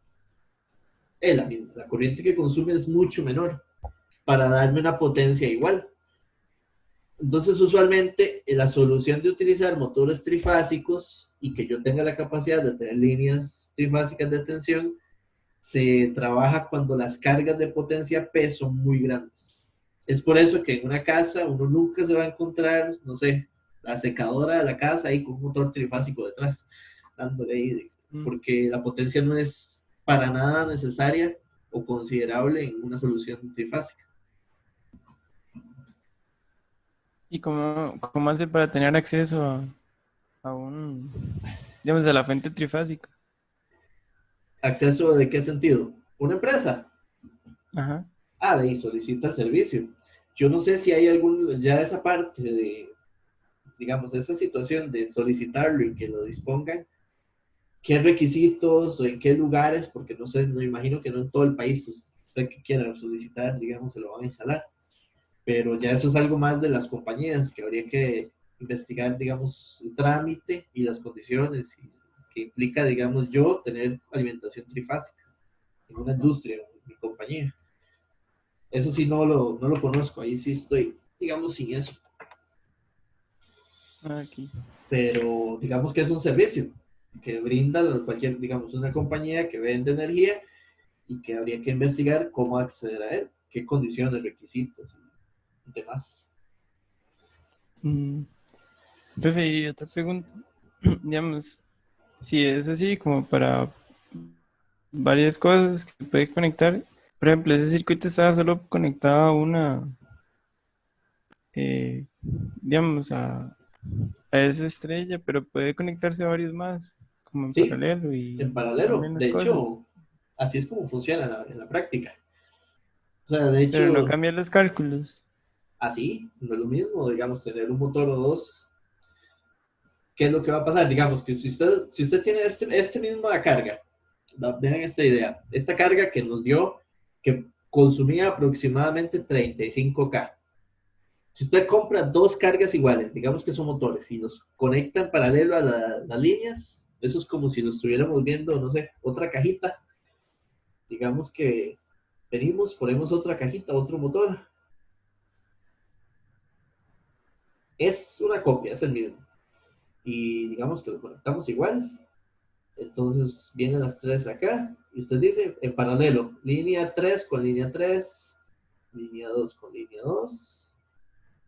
Es la misma. La corriente que consume es mucho menor para darme una potencia igual. Entonces, usualmente, la solución de utilizar motores trifásicos y que yo tenga la capacidad de tener líneas trifásicas de tensión, se trabaja cuando las cargas de potencia P son muy grandes. Es por eso que en una casa uno nunca se va a encontrar, no sé, la secadora de la casa ahí con un motor trifásico detrás, dándole ahí, porque la potencia no es para nada necesaria o considerable en una solución trifásica. ¿Y cómo hace para tener acceso digamos, a la fuente trifásica? ¿Acceso de qué sentido? ¿Una empresa? Ajá. Ah, de ahí solicita el servicio. Yo no sé si hay ya esa parte de, digamos, esa situación de solicitarlo y que lo dispongan, qué requisitos o en qué lugares, porque no sé, no imagino que no en todo el país usted que quiera solicitar, digamos, se lo van a instalar. Pero ya eso es algo más de las compañías, que habría que investigar, digamos, el trámite y las condiciones que implica, digamos, yo tener alimentación trifásica en una industria, en mi compañía. Eso sí no lo conozco, ahí sí estoy, digamos, sin eso. Aquí. Pero digamos que es un servicio que brinda cualquier, digamos, una compañía que vende energía y que habría que investigar cómo acceder a él, qué condiciones, requisitos y demás. Profe, y otra pregunta, digamos, si es así como para varias cosas que se puede conectar, por ejemplo, ese circuito estaba solo conectado a eh, digamos, a esa estrella, pero puede conectarse a varios más, como en Sí, paralelo y en paralelo. cambian las De cosas, hecho, así es como funciona en la práctica. O sea, de pero no hecho, cambian los cálculos. así, no es lo mismo, digamos, tener un motor o dos. ¿Qué es lo que va a pasar? Digamos que si usted tiene este misma carga, vean esta idea, esta carga que nos dio, que consumía aproximadamente 35K. Si usted compra dos cargas iguales, digamos que son motores, y los conecta en paralelo a las líneas, eso es como si lo estuviéramos viendo, no sé, otra cajita. Digamos que venimos, ponemos otra cajita, otro motor. Es una copia, es el mismo. Y digamos que lo conectamos igual. Entonces vienen las tres acá. Y usted dice en paralelo, línea 3 con línea 3, línea 2 con línea 2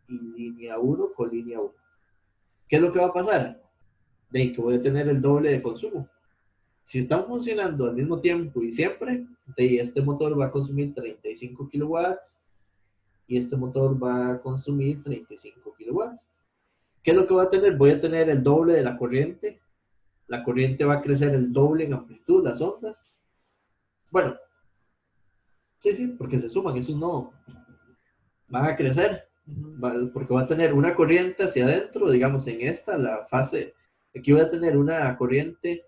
y línea uno con línea uno. ¿Qué es lo que va a pasar? De que voy a tener el doble de consumo. Si están funcionando al mismo tiempo y siempre, este motor va a consumir 35 kilowatts y este motor va a consumir 35 kilowatts. ¿Qué es lo que va a tener? Voy a tener el doble de la corriente va a crecer el doble en amplitud, las ondas. Bueno, sí, porque se suman, es un nodo. Van a crecer, porque va a tener una corriente hacia adentro, digamos en esta, la fase, aquí voy a tener una corriente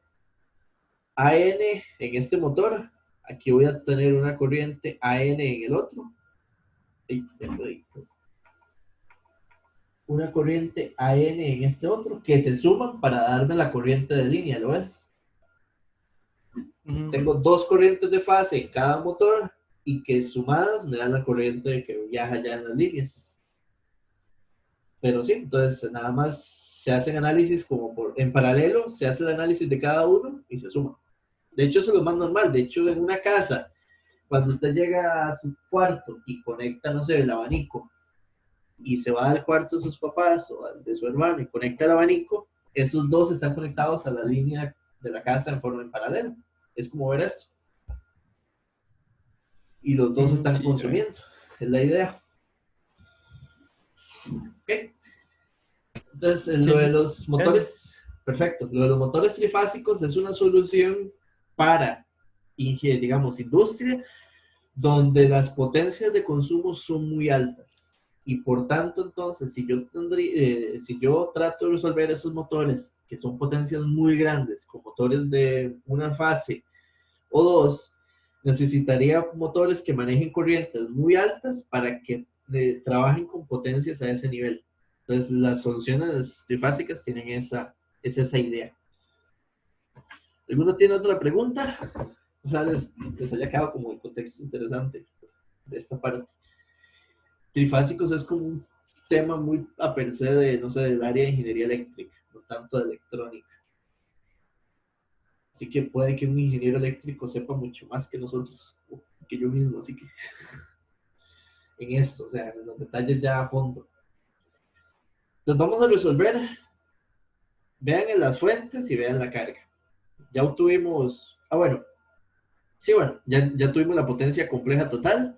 AN en este motor, aquí voy a tener una corriente AN en el otro, una corriente AN en este otro, que se suman para darme la corriente de línea, ¿lo ves? Tengo dos corrientes de fase en cada motor y que sumadas me dan la corriente que viaja ya en las líneas. Pero sí, entonces nada más se hacen análisis como en paralelo, se hace el análisis de cada uno y se suma. De hecho, eso es lo más normal. De hecho, en una casa, cuando usted llega a su cuarto y conecta, no sé, el abanico, y se va al cuarto de sus papás o al de su hermano y conecta el abanico, esos dos están conectados a la línea de la casa en forma en paralelo. Es como ver esto. Y los dos están Sí, ya vi. consumiendo. Es la idea. ¿Ok? Entonces, lo Sí, de sí. los Ya, ya. motores, perfecto. Lo de los motores trifásicos es una solución para, digamos, industria, donde las potencias de consumo son muy altas. Y por tanto, entonces, si yo trato de resolver esos motores, que son potencias muy grandes, con motores de una fase o dos, necesitaría motores que manejen corrientes muy altas para que trabajen con potencias a ese nivel. Entonces, las soluciones trifásicas tienen es esa idea. ¿Alguno tiene otra pregunta? Ojalá les haya quedado como el contexto interesante de esta parte. Trifásicos es como un tema muy a per se de, no sé, del área de ingeniería eléctrica, no tanto de electrónica. Así que puede que un ingeniero eléctrico sepa mucho más que nosotros, que yo mismo, así que en esto, o sea, en los detalles ya a fondo. Entonces vamos a resolver, vean en las fuentes y vean la carga. Ya obtuvimos, bueno, sí, bueno, ya tuvimos la potencia compleja total.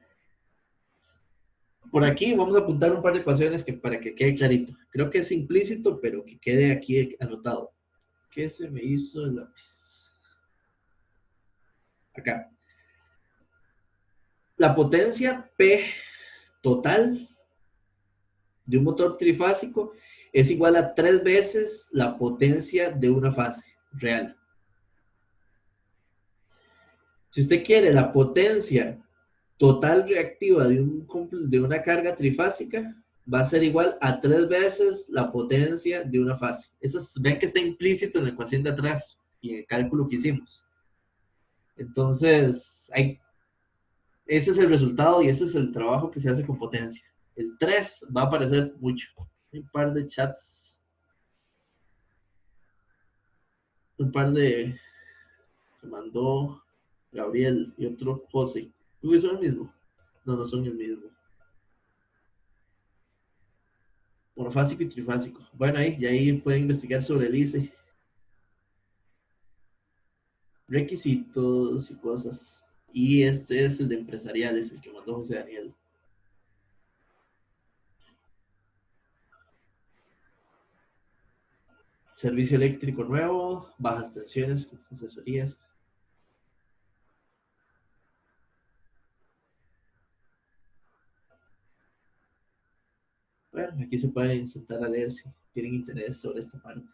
Por aquí vamos a apuntar un par de ecuaciones para que quede clarito. Creo que es implícito, pero que quede aquí anotado. ¿Qué se me hizo el lápiz? Acá. La potencia P total de un motor trifásico es igual a 3 veces la potencia de una fase real. Si usted quiere la potencia total reactiva de una carga trifásica, va a ser igual a 3 veces la potencia de una fase. Ven que está implícito en la ecuación de atrás y en el cálculo que hicimos. Entonces, ese es el resultado y ese es el trabajo que se hace con potencia. El 3 va a aparecer mucho. Un par de chats, un par de que mandó Gabriel y otro José. ¿Tú son el mismo? No, no son el mismo. Monofásico y trifásico. Bueno, ahí pueden investigar sobre el ICE, requisitos y cosas. Y este es el de empresariales, el que mandó José Daniel. Servicio eléctrico nuevo, bajas tensiones, asesorías. Bueno, aquí se pueden intentar a leer si tienen interés sobre esta parte.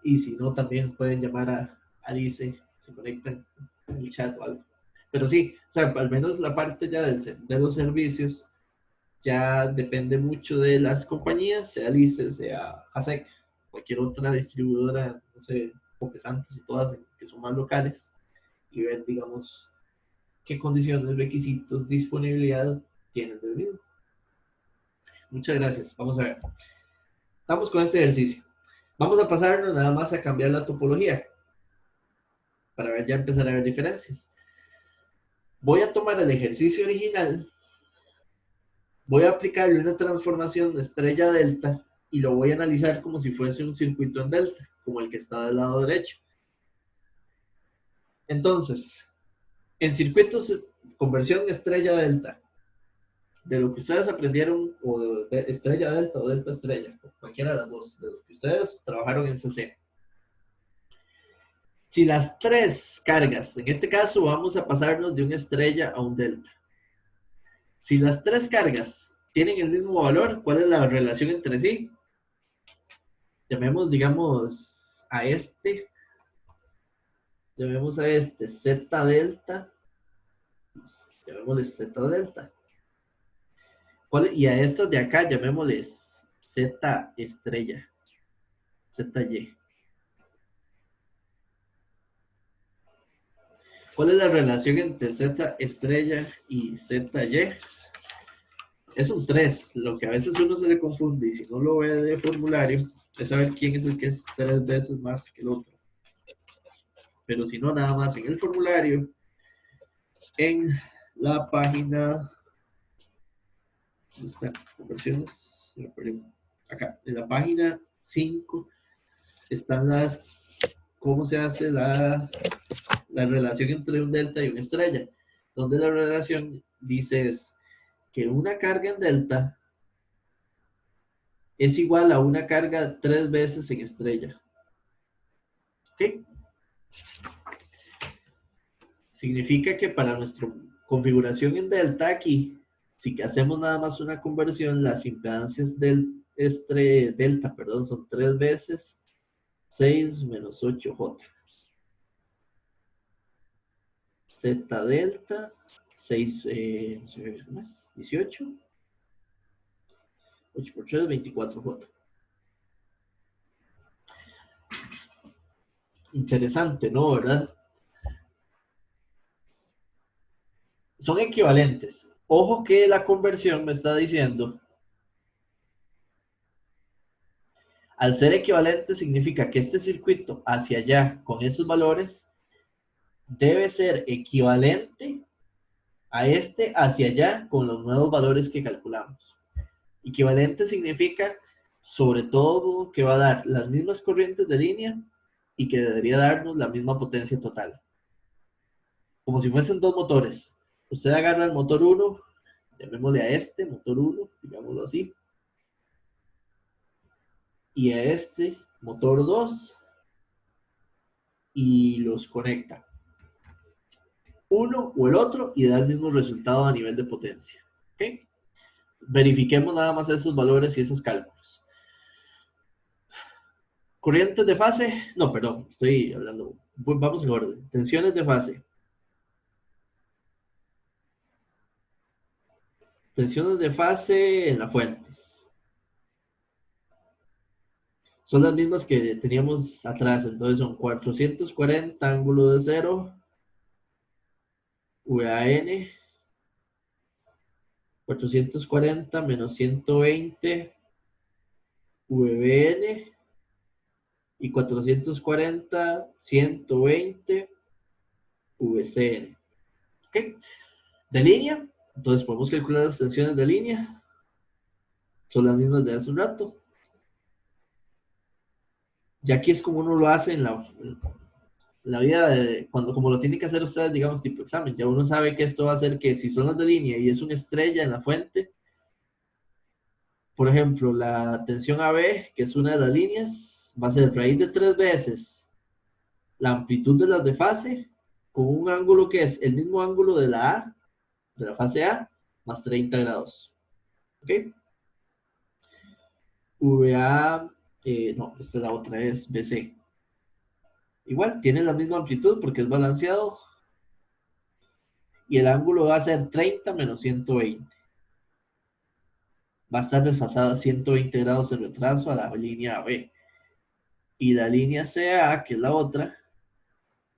Y si no, también pueden llamar a Alice, se conectan en el chat o algo. Pero sí, o sea, al menos la parte ya de los servicios ya depende mucho de las compañías, sea Alice, sea ASEC, cualquier otra distribuidora, no sé, Copesantes y todas que son más locales, y ver, digamos, qué condiciones, requisitos, disponibilidad tienen del mismo. Muchas gracias. Vamos a ver. Estamos con este ejercicio. Vamos a pasarnos nada más a cambiar la topología para ver, ya empezar a ver diferencias. Voy a tomar el ejercicio original, voy a aplicarle una transformación de estrella delta y lo voy a analizar como si fuese un circuito en delta, como el que está del lado derecho. Entonces, en circuitos conversión estrella delta, de lo que ustedes aprendieron, o de estrella delta o delta estrella, cualquiera de las dos, de lo que ustedes trabajaron en CC. Si las tres cargas, en este caso vamos a pasarnos de una estrella a un delta. Si las tres cargas tienen el mismo valor, ¿cuál es la relación entre sí? Llamemos, digamos, llamemos a este Z delta, llamémosle Z delta. Y a estas de acá llamémosles Z estrella, ZY. ¿Cuál es la relación entre Z estrella y ZY? Es un 3. Lo que a veces uno se le confunde y si no lo ve de formulario, es saber quién es el que es 3 veces más que el otro. Pero si no, nada más en el formulario, en la página, ¿dónde están? Conversiones, acá, en la página 5 están cómo se hace la relación entre un delta y una estrella, donde la relación dice es que una carga en delta es igual a una carga 3 veces en estrella. ¿Ok? Significa que para nuestra configuración en delta aquí, si que hacemos nada más una conversión, las impedancias del delta, perdón, son 3 veces 6 menos 8J. Z delta, 6, ¿cómo es? 18. 8 por 3, 24J. Interesante, ¿no? ¿Verdad? Son equivalentes. Ojo que la conversión me está diciendo, al ser equivalente significa que este circuito hacia allá con esos valores debe ser equivalente a este hacia allá con los nuevos valores que calculamos. Equivalente significa sobre todo que va a dar las mismas corrientes de línea y que debería darnos la misma potencia total. Como si fuesen dos motores. Usted agarra el motor 1, llamémosle a este, motor 1, digámoslo así, y a este, motor 2, y los conecta. Uno o el otro y da el mismo resultado a nivel de potencia. ¿Okay? Verifiquemos nada más esos valores y esos cálculos. Corrientes de fase, no, perdón, estoy hablando, vamos en orden. Tensiones de fase. Tensiones de fase en las fuentes. Son las mismas que teníamos atrás, entonces son 440 ángulo de 0, VAN, 440 menos 120, VBN, y 440, 120, VCN. ¿Ok? De línea, entonces podemos calcular las tensiones de línea. Son las mismas de hace un rato. Ya aquí es como uno lo hace en la vida, como lo tienen que hacer ustedes, digamos, tipo examen. Ya uno sabe que esto va a ser que si son las de línea y es una estrella en la fuente, por ejemplo, la tensión AB, que es una de las líneas, va a ser raíz de 3 veces la amplitud de las de fase con un ángulo que es el mismo ángulo de la A, de la fase A, más 30 grados. ¿Ok? VA, no, esta es la otra, es BC. Igual, tiene la misma amplitud porque es balanceado. Y el ángulo va a ser 30 menos 120. Va a estar desfasada 120 grados de retraso a la línea B. Y la línea CA, que es la otra,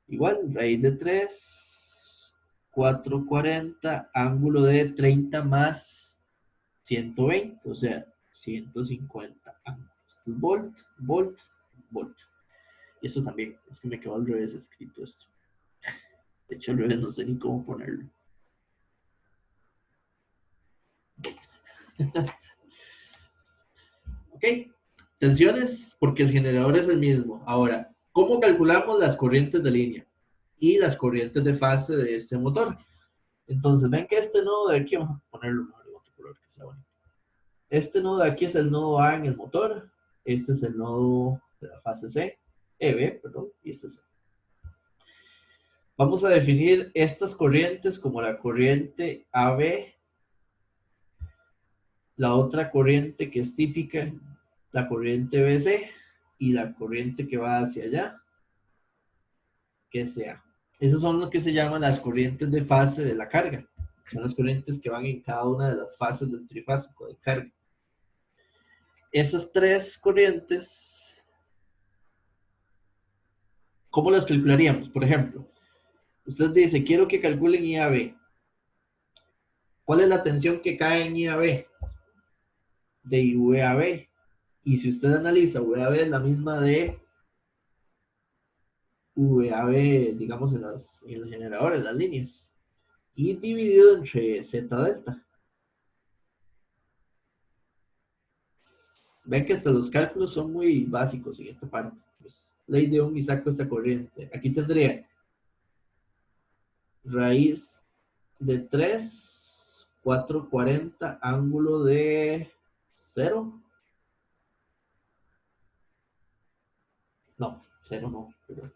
igual, raíz de 3, 440, ángulo de 30 más 120, o sea, 150 ángulos. Esto es volt, volt, volt. Y esto también, es que me quedó al revés escrito esto. De hecho, al revés no sé ni cómo ponerlo. Ok, tensiones porque el generador es el mismo. Ahora, ¿cómo calculamos las corrientes de línea y las corrientes de fase de este motor? Entonces, ven que este nodo de aquí, vamos a ponerlo en otro color que sea bonito. Este nodo de aquí es el nodo A en el motor. Este es el nodo de la fase C, EB, perdón, y este es C. Vamos a definir estas corrientes como la corriente AB, la otra corriente que es típica, la corriente BC, y la corriente que va hacia allá, que es CA. Esas son lo que se llaman las corrientes de fase de la carga. Son las corrientes que van en cada una de las fases del trifásico de carga. Esas tres corrientes, ¿cómo las calcularíamos? Por ejemplo, usted dice, quiero que calculen IAB. ¿Cuál es la tensión que cae en IAB? de VAB. Y si usted analiza, VAB es la misma de VAB, digamos, en el generador, en las líneas. Y dividido entre Z delta. Ven que hasta los cálculos son muy básicos en esta parte. Pues, ley de Ohm y saco esta corriente. Aquí tendría raíz de 3, 440, ángulo de 0. No, 0 no. Pero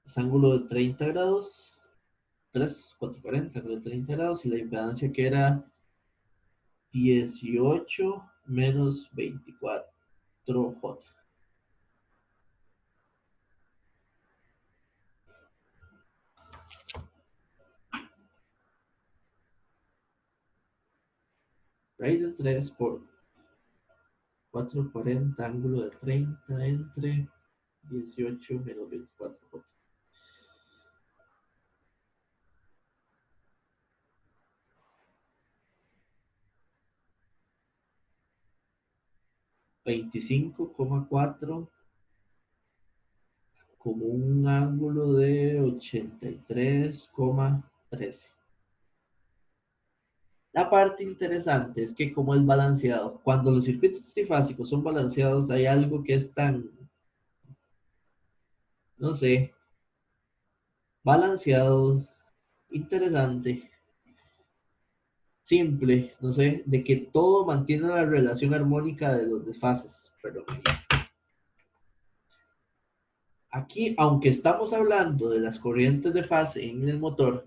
es ángulo de 30 grados. 3, 440, ángulo de 30 grados. Y la impedancia que era 18 menos 24 J. Raíz de 3 por 440, ángulo de 30 entre 18 menos 24 J. 25,4 como un ángulo de 83,13. La parte interesante es que como es balanceado, cuando los circuitos trifásicos son balanceados, hay algo que es tan, no sé, balanceado, interesante, simple, no sé, de que todo mantiene la relación armónica de los desfases. Pero aquí, aunque estamos hablando de las corrientes de fase en el motor,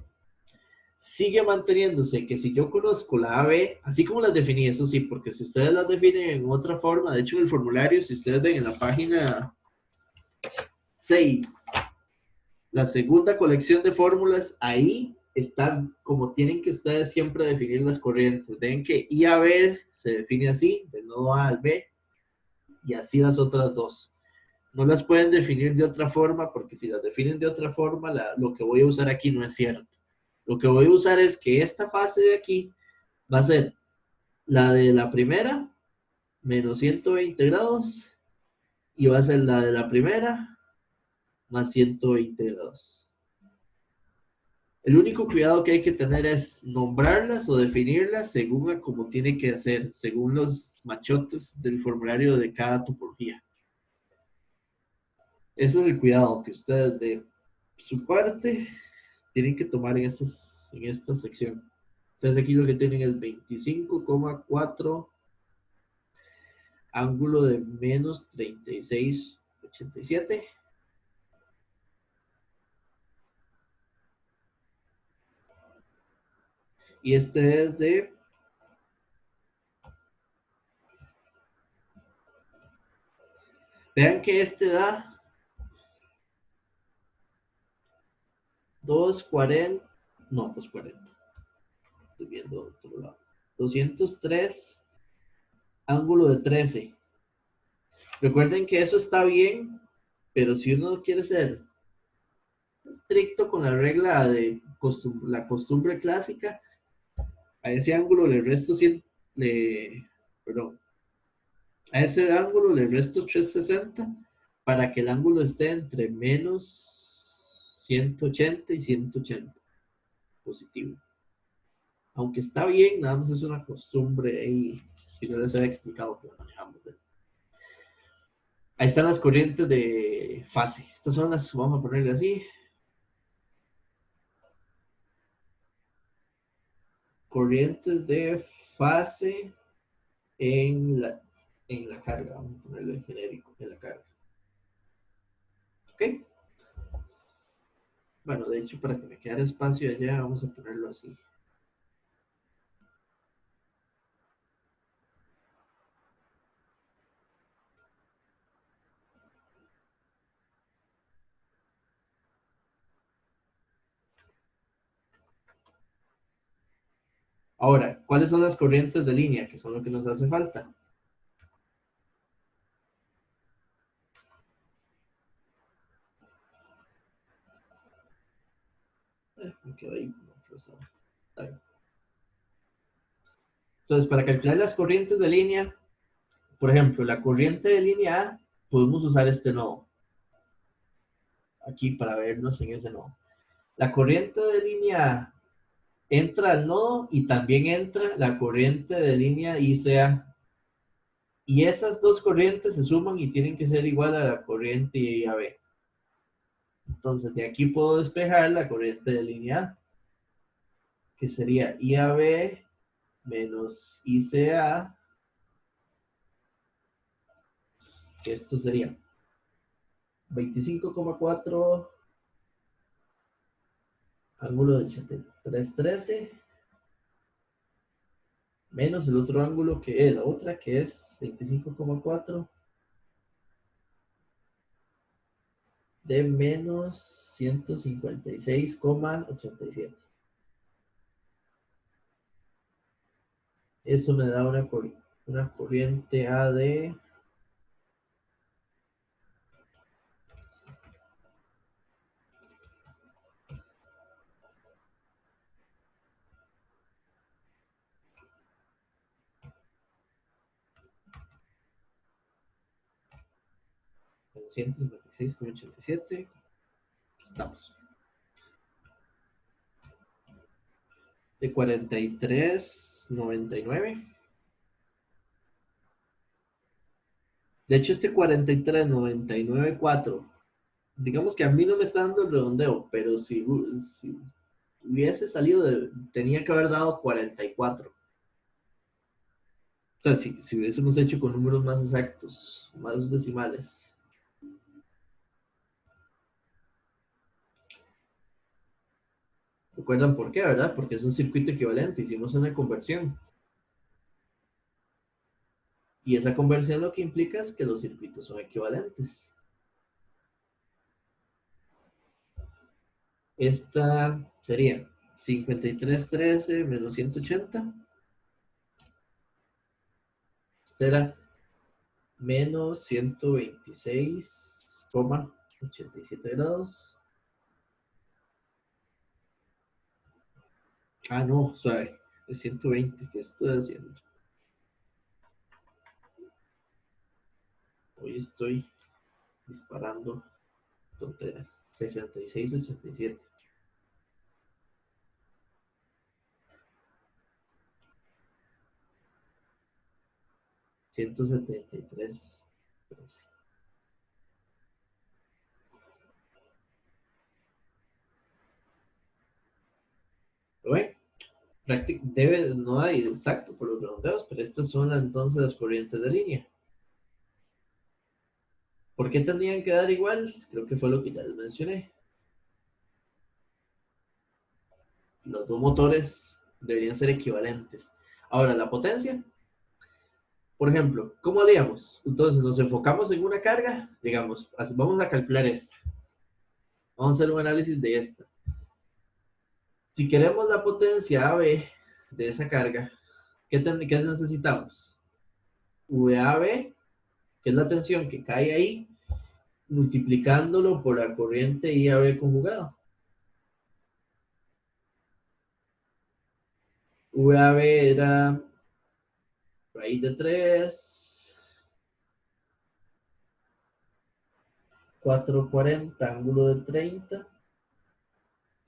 sigue manteniéndose que si yo conozco la AB, así como las definí, eso sí, porque si ustedes las definen en otra forma, de hecho en el formulario, si ustedes ven en la página 6, la segunda colección de fórmulas, ahí están como tienen que ustedes siempre definir las corrientes. Ven que I a B se define así, del nodo A al B, y así las otras dos. No las pueden definir de otra forma, porque si las definen de otra forma, lo que voy a usar aquí no es cierto. Lo que voy a usar es que esta fase de aquí va a ser la de la primera, menos 120 grados, y va a ser la de la primera, más 120 grados. El único cuidado que hay que tener es nombrarlas o definirlas según a como tiene que hacer, según los machotes del formulario de cada topología. Ese es el cuidado que ustedes de su parte tienen que tomar en esta sección. Entonces aquí lo que tienen es 25,4 ángulo de menos 36,87. Y este es de vean que este da 240, no, 240. Estoy viendo otro lado. 203 ángulo de 13. Recuerden que eso está bien, pero si uno quiere ser estricto con la regla de la costumbre clásica, a ese ángulo le resto 100, perdón, a ese ángulo le resto 360 para que el ángulo esté entre menos 180 y 180 positivo. Aunque está bien, nada más es una costumbre y si no les había explicado que lo manejamos. Ahí están las corrientes de fase. Estas son las, vamos a ponerle así. Corrientes de fase en la carga. Vamos a ponerle en genérico, en la carga. ¿Ok? Bueno, de hecho, para que me quede espacio allá, vamos a ponerlo así. Ahora, ¿cuáles son las corrientes de línea? Que son lo que nos hace falta. Me quedo ahí como cruzado. Está bien. Entonces, para calcular las corrientes de línea, por ejemplo, la corriente de línea A, podemos usar este nodo aquí para vernos en ese nodo. La corriente de línea A entra al nodo y también entra la corriente de línea ICA. Y esas dos corrientes se suman y tienen que ser igual a la corriente IAB. Entonces, de aquí puedo despejar la corriente de línea A, que sería IAB menos ICA, que esto sería 25,4 ángulo de 83,13 menos el otro ángulo que es la otra, que es 25,4 de menos 156,87. Eso me da una corriente A de 156,87. Estamos. De 43,99. De hecho, este 43,99,4, digamos que a mí no me está dando el redondeo, pero si hubiese salido, tenía que haber dado 44. O sea, si hubiésemos hecho con números más exactos, más decimales. ¿Recuerdan por qué, verdad? Porque es un circuito equivalente, hicimos una conversión. Y esa conversión lo que implica es que los circuitos son equivalentes. Esta sería 53,13 menos 180. Esta era menos 126,87 grados. Ah, no, suave. Es 120. ¿Qué estoy haciendo? Hoy estoy disparando tonteras. 66,87. 173,13. ¿Lo ven? No hay exacto por los redondeos, pero estas son entonces las corrientes de línea. ¿Por qué tendrían que dar igual? Creo que fue lo que ya les mencioné. Los dos motores deberían ser equivalentes. Ahora, la potencia. Por ejemplo, ¿cómo haríamos? Entonces nos enfocamos en una carga, digamos, vamos a calcular esta. Vamos a hacer un análisis de esta. Si queremos la potencia AB de esa carga, ¿qué necesitamos? VAB, que es la tensión que cae ahí, multiplicándolo por la corriente IAB conjugada. VAB era raíz de 3, 440, ángulo de 30,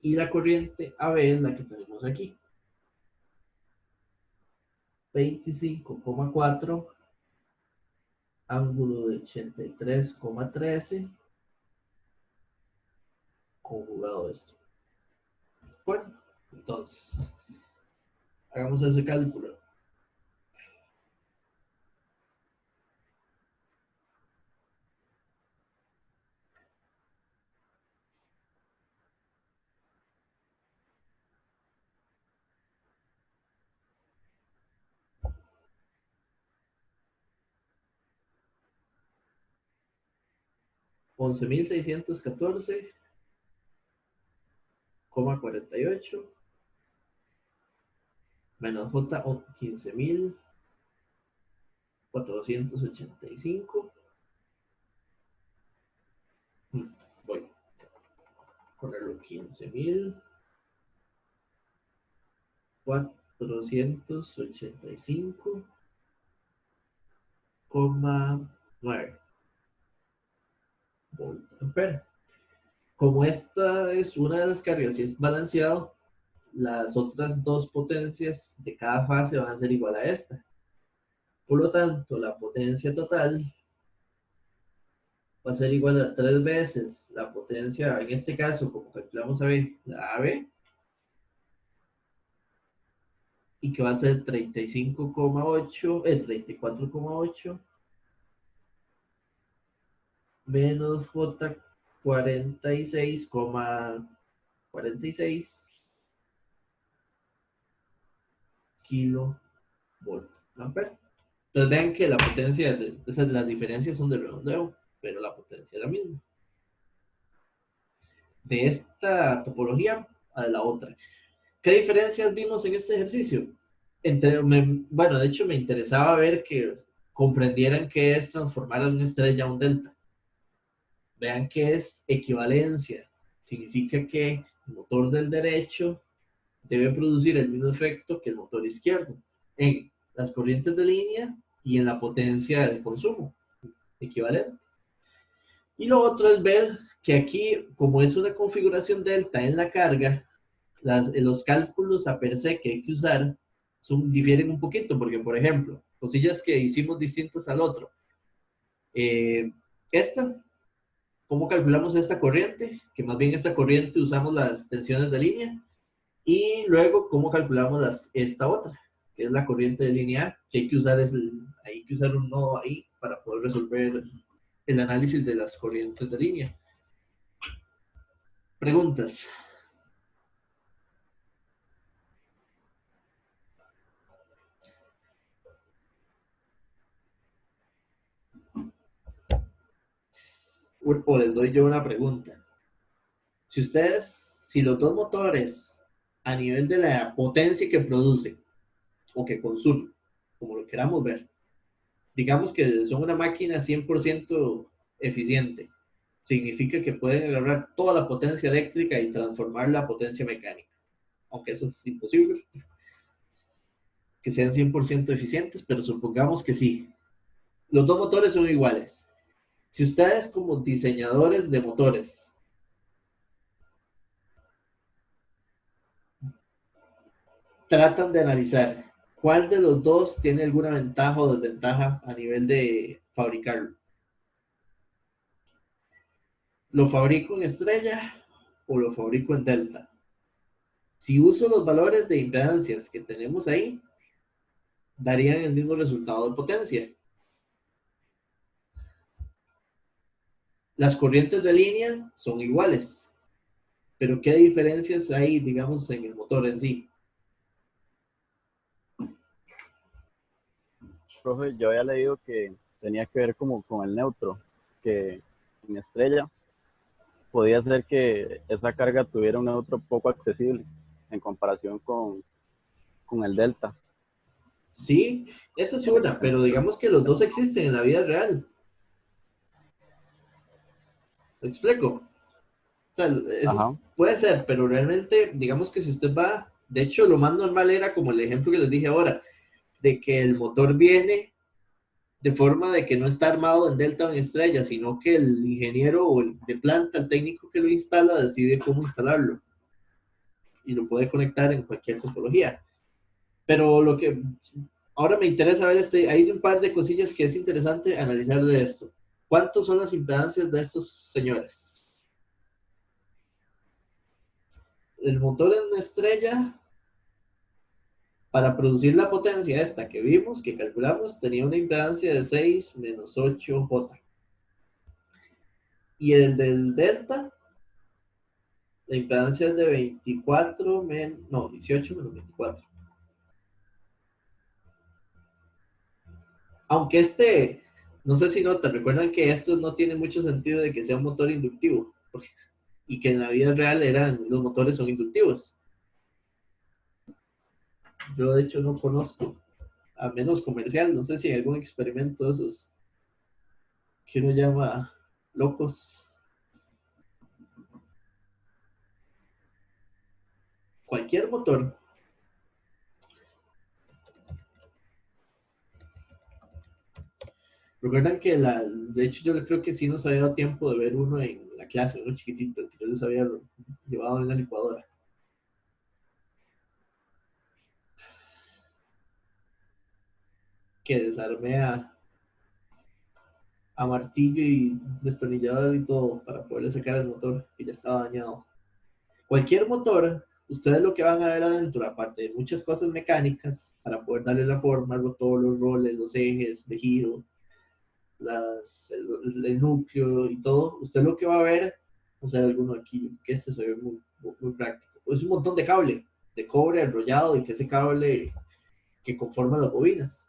y la corriente AB es la que tenemos aquí. 25,4, ángulo de 83,13, conjugado esto. Bueno, entonces, hagamos ese cálculo. $11,614,48 menos J, 15,485. Voy a ponerlo 15,000 485,9 volt ampere. Como esta es una de las cargas y es balanceado, las otras dos potencias de cada fase van a ser igual a esta. Por lo tanto, la potencia total va a ser igual a 3 veces la potencia, en este caso, como calculamos AB, la AB, y que va a ser 35,8, 34,8 menos J 46,46 kilovolt ampere. Entonces vean que la potencia, las diferencias son de redondeo, pero la potencia es la misma. De esta topología a la otra. ¿Qué diferencias vimos en este ejercicio? Bueno, de hecho me interesaba ver que comprendieran qué es transformar a una estrella a un delta. Vean que es equivalencia. Significa que el motor del derecho debe producir el mismo efecto que el motor izquierdo en las corrientes de línea y en la potencia de consumo. Equivalente. Y lo otro es ver que aquí, como es una configuración delta en la carga, los cálculos a per se que hay que usar difieren un poquito, porque por ejemplo, cosillas que hicimos distintas al otro. Esta, ¿cómo calculamos esta corriente? Que más bien esta corriente usamos las tensiones de línea. Y luego, ¿cómo calculamos esta otra? Que es la corriente de línea A, que hay que usar, hay que usar un nodo ahí para poder resolver el análisis de las corrientes de línea. Preguntas. O les doy yo una pregunta. Si los dos motores a nivel de la potencia que producen o que consumen, como lo queramos ver, digamos que son una máquina 100% eficiente, significa que pueden agarrar toda la potencia eléctrica y transformarla a potencia mecánica, aunque eso es imposible, que sean 100% eficientes, pero supongamos que sí. Los dos motores son iguales. Si ustedes como diseñadores de motores tratan de analizar cuál de los dos tiene alguna ventaja o desventaja a nivel de fabricarlo, ¿lo fabrico en estrella o lo fabrico en delta? Si uso los valores de impedancias que tenemos ahí, darían el mismo resultado de potencia. Las corrientes de línea son iguales, pero ¿qué diferencias hay, digamos, en el motor en sí? Profe, yo había leído que tenía que ver como con el neutro, que en estrella podía ser que esa carga tuviera un neutro poco accesible en comparación con el delta. Sí, esa es una, pero digamos que los dos existen en la vida real. ¿Me explico? O sea, puede ser, pero realmente, digamos que si usted va, de hecho, lo más normal era como el ejemplo que les dije ahora, de que el motor viene de forma de que no está armado en delta o en estrella, sino que el ingeniero o el de planta, el técnico que lo instala, decide cómo instalarlo y lo puede conectar en cualquier topología. Pero lo que ahora me interesa ver, hay un par de cosillas que es interesante analizar de esto. ¿Cuántos son las impedancias de estos señores? El motor en estrella, para producir la potencia esta que vimos, que calculamos, tenía una impedancia de 6 menos 8J. Y el del delta, la impedancia es de 18 menos 24. Aunque no sé si notan, recuerdan que esto no tiene mucho sentido de que sea un motor inductivo, y que en la vida real los motores son inductivos. Yo de hecho no conozco, al menos comercial, no sé si hay algún experimento de esos que uno llama locos. Cualquier motor Recuerdan que de hecho yo creo que sí nos había dado tiempo de ver uno en la clase, uno chiquitito, que yo les había llevado en la licuadora. Que desarmé a martillo y destornillador y todo para poderle sacar el motor que ya estaba dañado. Cualquier motor, ustedes lo que van a ver adentro, aparte de muchas cosas mecánicas, para poder darle la forma, el rotor, los roles, los ejes de giro, el núcleo y todo, usted lo que va a ver, o sea, alguno aquí, que este se ve muy práctico, es un montón de cable, de cobre enrollado y que ese cable que conforma las bobinas.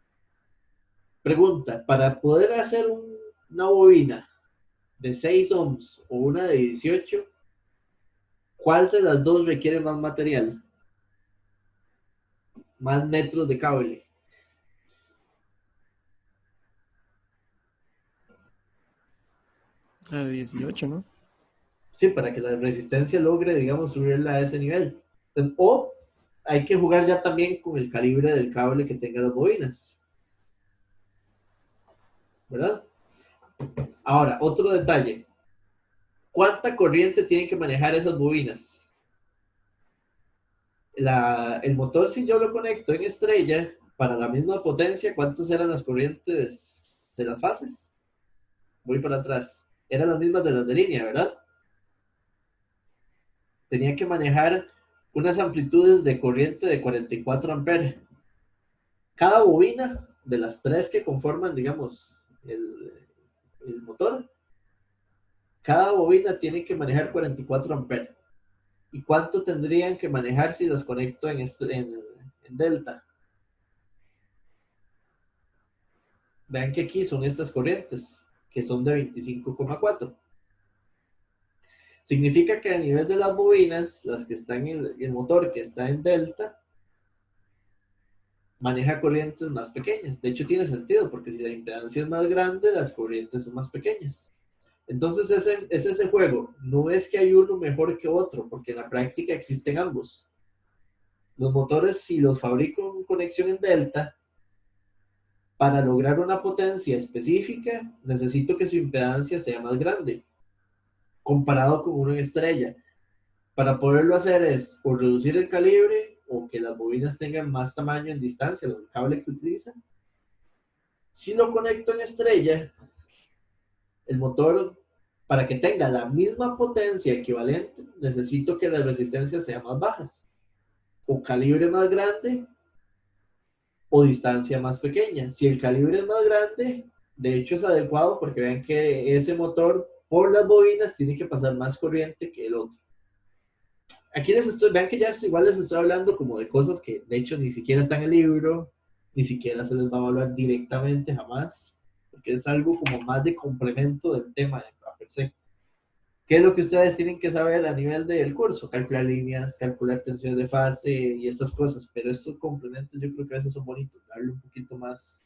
Pregunta, para poder hacer una bobina de 6 ohms o una de 18, ¿cuál de las dos requiere más material? Más metros de cable. La de 18, ¿no? Sí, para que la resistencia logre, digamos, subirla a ese nivel. Entonces, o hay que jugar ya también con el calibre del cable que tenga las bobinas. ¿Verdad? Ahora, otro detalle. ¿Cuánta corriente tienen que manejar esas bobinas? El motor, si yo lo conecto en estrella, para la misma potencia, ¿cuántas eran las corrientes de las fases? Voy para atrás. Eran las mismas de las de línea, ¿verdad? Tenía que manejar unas amplitudes de corriente de 44 amperes. Cada bobina de las tres que conforman, digamos, el motor, cada bobina tiene que manejar 44 amperes. ¿Y cuánto tendrían que manejar si las conecto en delta? Vean que aquí son estas corrientes, que son de 25,4. Significa que a nivel de las bobinas, las que están en el motor que está en delta, maneja corrientes más pequeñas. De hecho, tiene sentido, porque si la impedancia es más grande, las corrientes son más pequeñas. Entonces, es ese juego. No es que hay uno mejor que otro, porque en la práctica existen ambos. Los motores, si los fabrico en conexión en delta, para lograr una potencia específica, necesito que su impedancia sea más grande, comparado con uno en estrella. Para poderlo hacer es o reducir el calibre o que las bobinas tengan más tamaño en distancia, el cable que utilizan. Si lo conecto en estrella, el motor, para que tenga la misma potencia equivalente, necesito que las resistencias sean más bajas, o calibre más grande, o distancia más pequeña. Si el calibre es más grande, de hecho es adecuado porque vean que ese motor por las bobinas tiene que pasar más corriente que el otro. Aquí vean que ya igual les estoy hablando como de cosas que de hecho ni siquiera están en el libro, ni siquiera se les va a hablar directamente jamás, porque es algo como más de complemento del tema a per se. ¿Qué es lo que ustedes tienen que saber a nivel del curso? Calcular líneas, calcular tensiones de fase y estas cosas, pero estos complementos yo creo que a veces son bonitos, darle un poquito más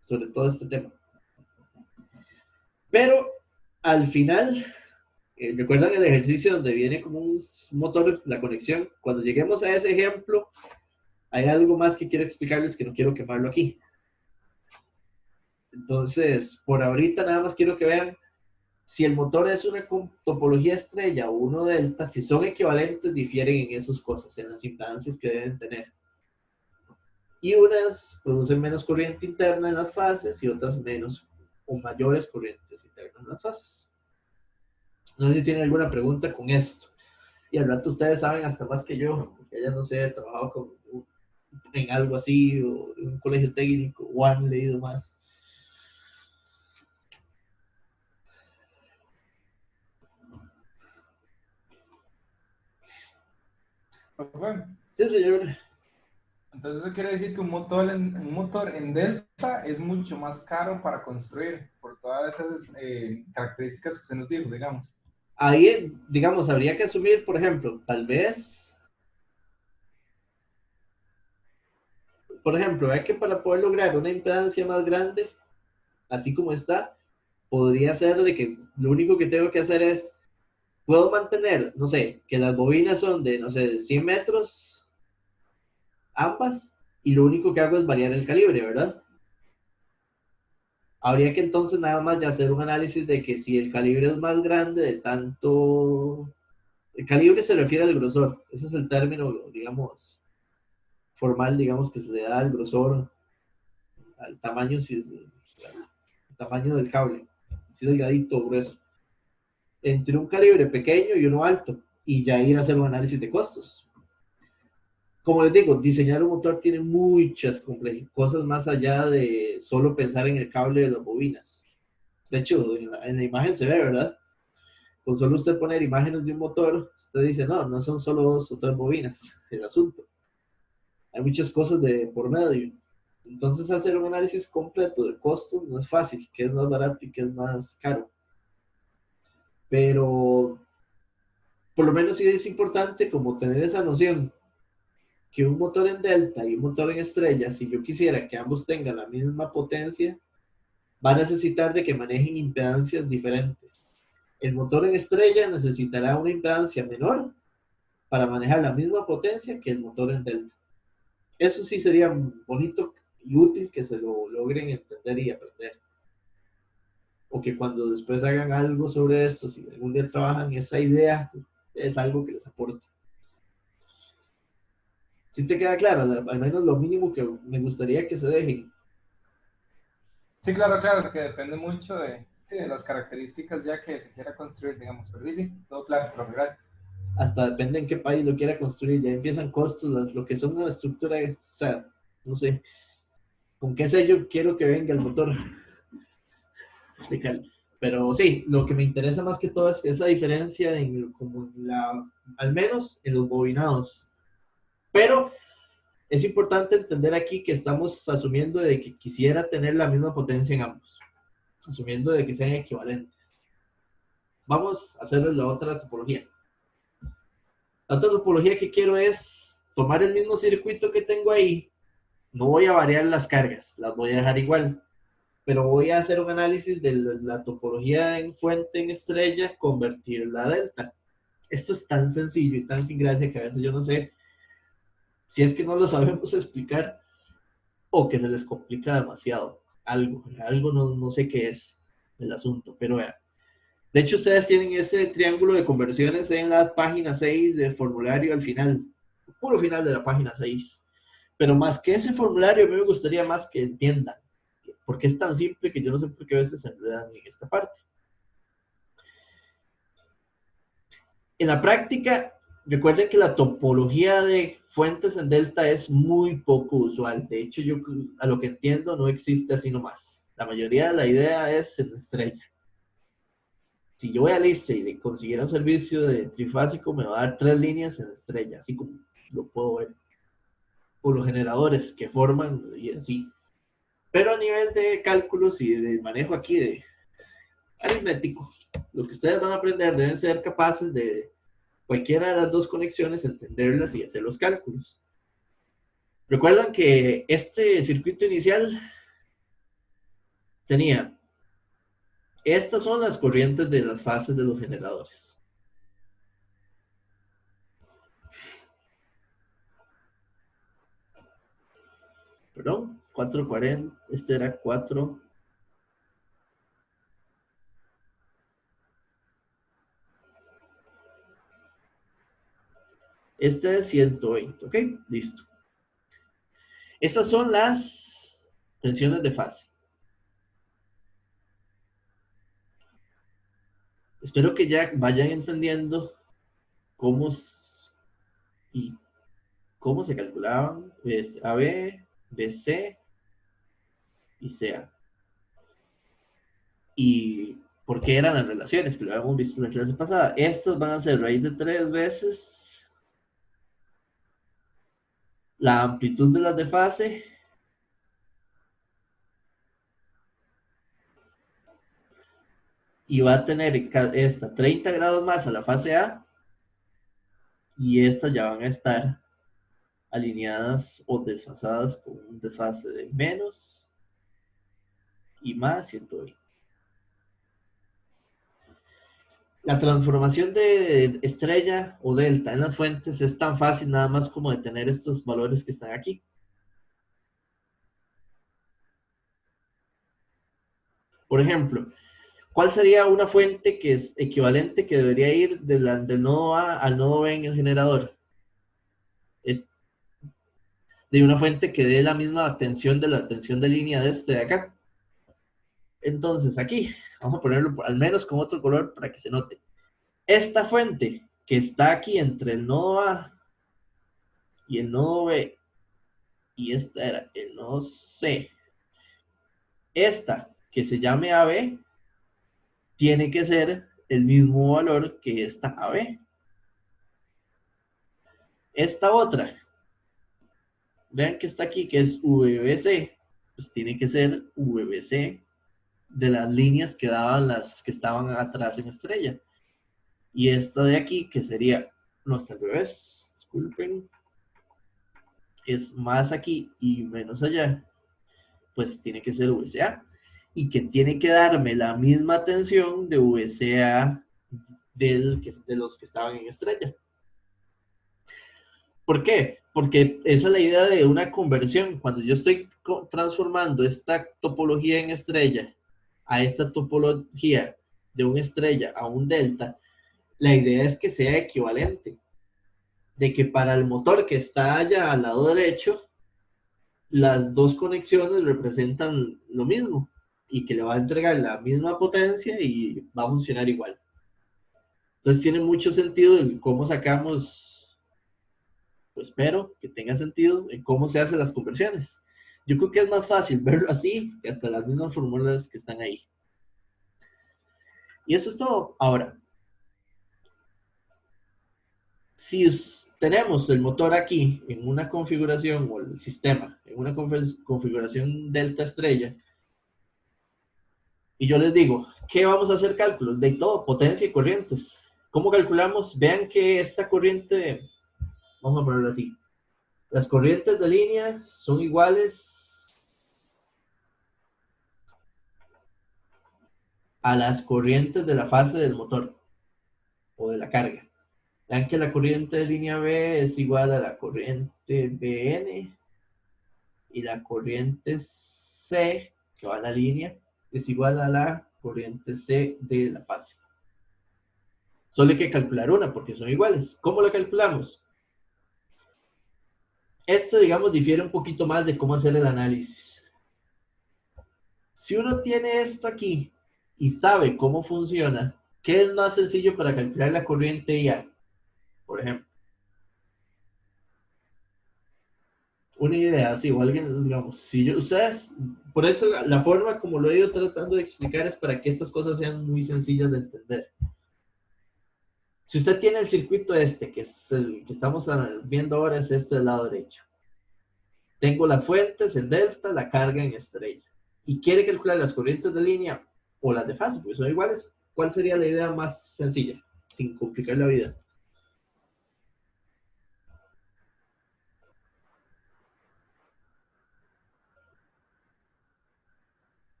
sobre todo este tema. Pero al final, ¿recuerdan el ejercicio donde viene como un motor, la conexión? Cuando lleguemos a ese ejemplo, hay algo más que quiero explicarles que no quiero quemarlo aquí. Entonces, por ahorita nada más quiero que vean si el motor es una topología estrella o uno delta, si son equivalentes, difieren en esas cosas, en las impedancias que deben tener. Y unas producen menos corriente interna en las fases y otras menos o mayores corrientes internas en las fases. No sé si tienen alguna pregunta con esto. Y al rato ustedes saben hasta más que yo, porque ya no sé, he trabajado en algo así, o en un colegio técnico, o han leído más. Profe, Sí, señor. entonces eso quiere decir que un motor en delta es mucho más caro para construir, por todas esas características que usted nos dijo, digamos. Ahí, digamos, habría que asumir, por ejemplo, tal vez, ve que para poder lograr una impedancia más grande, así como está, podría ser de que lo único que tengo que hacer es, puedo mantener, no sé, que las bobinas son de, no sé, 100 metros, ambas, y lo único que hago es variar el calibre, ¿verdad? Habría que entonces nada más ya hacer un análisis de que si el calibre es más grande, de tanto... El calibre se refiere al grosor, ese es el término, digamos, formal, digamos, que se le da al grosor, al tamaño, al tamaño del cable, si delgadito o grueso, entre un calibre pequeño y uno alto, y ya ir a hacer un análisis de costos. Como les digo, diseñar un motor tiene muchas cosas más allá de solo pensar en el cable de las bobinas. De hecho, en la imagen se ve, ¿verdad? Con solo usted poner imágenes de un motor, usted dice, no, no son solo 2 o 3 bobinas el asunto. Hay muchas cosas de por medio. Entonces, hacer un análisis completo de costos no es fácil, qué es más barato y qué es más caro. Pero, por lo menos sí es importante como tener esa noción que un motor en delta y un motor en estrella, si yo quisiera que ambos tengan la misma potencia, va a necesitar de que manejen impedancias diferentes. El motor en estrella necesitará una impedancia menor para manejar la misma potencia que el motor en delta. Eso sí sería bonito y útil que se lo logren entender y aprender. O que cuando después hagan algo sobre esto, si algún día trabajan esa idea, es algo que les aporta. Si te queda claro, al menos lo mínimo que me gustaría que se dejen. Sí, claro, claro, que depende mucho de las características ya que se quiera construir, digamos. Pero sí, todo claro, profe, gracias. Hasta depende en qué país lo quiera construir, ya empiezan costos, lo que son una estructura, o sea, no sé, con qué sello quiero que venga el motor. Pero sí, lo que me interesa más que todo es esa diferencia en como al menos en los bobinados. Pero es importante entender aquí que estamos asumiendo de que quisiera tener la misma potencia en ambos, asumiendo de que sean equivalentes. Vamos a hacer la otra topología. La otra topología que quiero es tomar el mismo circuito que tengo ahí, no voy a variar las cargas, las voy a dejar igual, pero voy a hacer un análisis de la topología en fuente en estrella, convertirla a delta. Esto es tan sencillo y tan sin gracia que a veces yo no sé si es que no lo sabemos explicar o que se les complica demasiado. Algo no sé qué es el asunto, pero vean. De hecho, ustedes tienen ese triángulo de conversiones en la página 6 del formulario al final, puro final de la página 6. Pero más que ese formulario, a mí me gustaría más que entiendan, porque es tan simple que yo no sé por qué a veces se enredan en esta parte. En la práctica, recuerden que la topología de fuentes en delta es muy poco usual. De hecho, yo a lo que entiendo no existe así nomás. La mayoría de la idea es en estrella. Si yo voy a lista y le consiguiera un servicio de trifásico, me va a dar 3 líneas en estrella, así como lo puedo ver. O los generadores que forman y así. Pero a nivel de cálculos y de manejo aquí de aritmético, lo que ustedes van a aprender deben ser capaces de cualquiera de las dos conexiones, entenderlas y hacer los cálculos. Recuerdan que este circuito inicial tenía, estas son las corrientes de las fases de los generadores. Perdón, 440, este era 4. Este es 120, ¿ok? Listo. Estas son las tensiones de fase. Espero que ya vayan entendiendo cómo y cómo se calculaban. Es AB, BC y CA. Y por qué eran las relaciones que lo habíamos visto en la clase pasada. Estas van a ser raíz de 3 veces la amplitud de las de fase y va a tener esta 30 grados más a la fase A y estas ya van a estar alineadas o desfasadas con un desfase de menos y más 120. La transformación de estrella o delta en las fuentes es tan fácil nada más como de tener estos valores que están aquí. Por ejemplo, ¿cuál sería una fuente que es equivalente que debería ir del nodo A al nodo B en el generador? Es de una fuente que dé la misma tensión de la tensión de línea de este de acá. Entonces aquí, vamos a ponerlo al menos con otro color para que se note. Esta fuente que está aquí entre el nodo A y el nodo B, y esta era el nodo C, esta que se llame AB, tiene que ser el mismo valor que esta AB. Esta otra, vean que está aquí, que es VBC, pues tiene que ser VBC de las líneas que daban las que estaban atrás en estrella. Y esta de aquí, que sería, no está al revés, disculpen, es más aquí y menos allá, pues tiene que ser VCA. Y que tiene que darme la misma tensión de VCA de los que estaban en estrella. ¿Por qué? Porque esa es la idea de una conversión. Cuando yo estoy transformando esta topología en estrella a esta topología de una estrella a un delta, la idea es que sea equivalente. De que para el motor que está allá al lado derecho, las dos conexiones representan lo mismo y que le va a entregar la misma potencia y va a funcionar igual. Entonces tiene mucho sentido en cómo sacamos, pues espero que tenga sentido en cómo se hacen las conversiones. Yo creo que es más fácil verlo así que hasta las mismas fórmulas que están ahí. Y eso es todo. Ahora, si tenemos el motor aquí en una configuración, o el sistema en una configuración delta estrella, y yo les digo, ¿qué vamos a hacer cálculos? De todo, potencia y corrientes. ¿Cómo calculamos? Vean que esta corriente, vamos a ponerlo así, las corrientes de línea son iguales a las corrientes de la fase del motor o de la carga. Vean que la corriente de línea B es igual a la corriente BN y la corriente C, que va a la línea, es igual a la corriente C de la fase. Solo hay que calcular una porque son iguales. ¿Cómo la calculamos? Digamos, difiere un poquito más de cómo hacer el análisis. Si uno tiene esto aquí y sabe cómo funciona, ¿qué es más sencillo para calcular la corriente IA? Por ejemplo, una idea, si o alguien, digamos, si yo, ustedes, por eso la forma como lo he ido tratando de explicar es para que estas cosas sean muy sencillas de entender. Si usted tiene el circuito que es el que estamos viendo ahora, es este del lado derecho. Tengo las fuentes, el delta, la carga en estrella. Y quiere calcular las corrientes de línea o las de fase, porque son iguales. ¿Cuál sería la idea más sencilla, sin complicar la vida?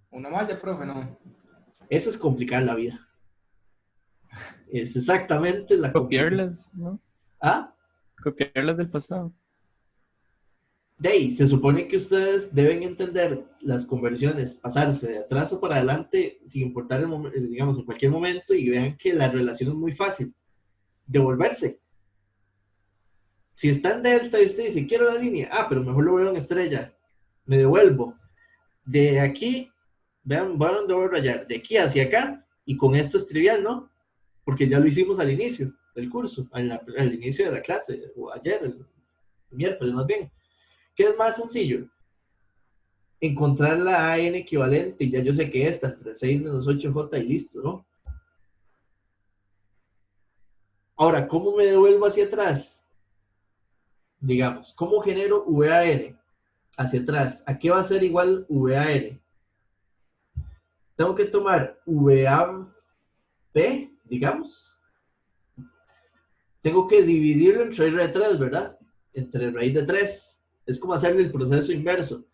Una malla, profe, no. Eso es complicar la vida. Es exactamente la Copiarlas, ¿no? ¿Ah? Copiarlas del pasado. De ahí, se supone que ustedes deben entender las conversiones, pasarse de atrás o para adelante, sin importar el momento, digamos, en cualquier momento, y vean que la relación es muy fácil. Devolverse. Si está en delta y usted dice, quiero la línea, pero mejor lo veo en estrella, me devuelvo. De aquí, vean, voy a rayar, de aquí hacia acá, y con esto es trivial, ¿no? Porque ya lo hicimos al inicio del curso, al inicio de la clase, o ayer, el miércoles más bien. ¿Qué es más sencillo? Encontrar la AN equivalente, y ya yo sé que esta, entre 6 menos 8J y listo, ¿no? Ahora, ¿cómo me devuelvo hacia atrás? Digamos, ¿cómo genero VAN hacia atrás? ¿A qué va a ser igual VAN? Tengo que tomar VAP, digamos. Tengo que dividirlo entre raíz de 3, ¿verdad? Entre raíz de 3. Es como hacerle el proceso inverso.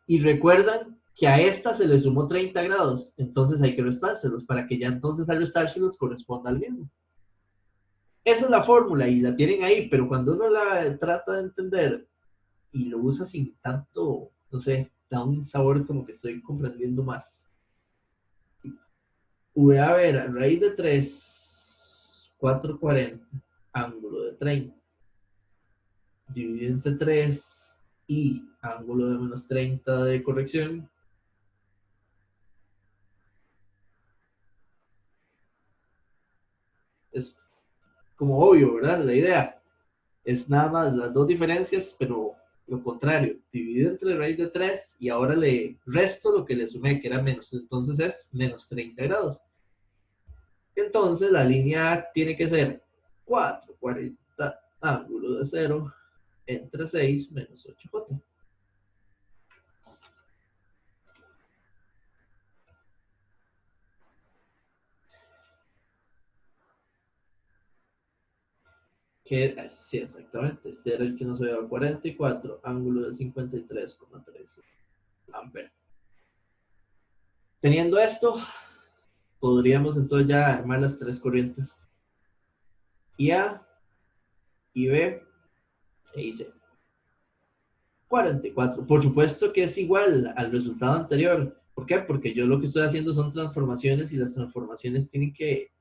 Y recuerdan que a esta se le sumó 30 grados. Entonces hay que restárselos para que ya entonces al restárselos corresponda al mismo. Esa es la fórmula y la tienen ahí, pero cuando uno la trata de entender y lo usa sin tanto, no sé, da un sabor como que estoy comprendiendo más. VAB raíz de 3, 440, ángulo de 30, dividido entre 3 y ángulo de menos 30 de corrección. Es como obvio, ¿verdad? La idea es nada más las dos diferencias, pero lo contrario, dividido entre raíz de 3 y ahora le resto lo que le sumé, que era menos, entonces es menos 30 grados. Entonces la línea tiene que ser 440 ángulo de 0 entre 6 menos 8J. Que sí, exactamente. Este era el que nos dio 44, ángulo de 53,13 amperes. Teniendo esto, podríamos entonces ya armar las tres corrientes IA, IB e IC. 44. Por supuesto que es igual al resultado anterior. ¿Por qué? Porque yo lo que estoy haciendo son transformaciones y las transformaciones tienen que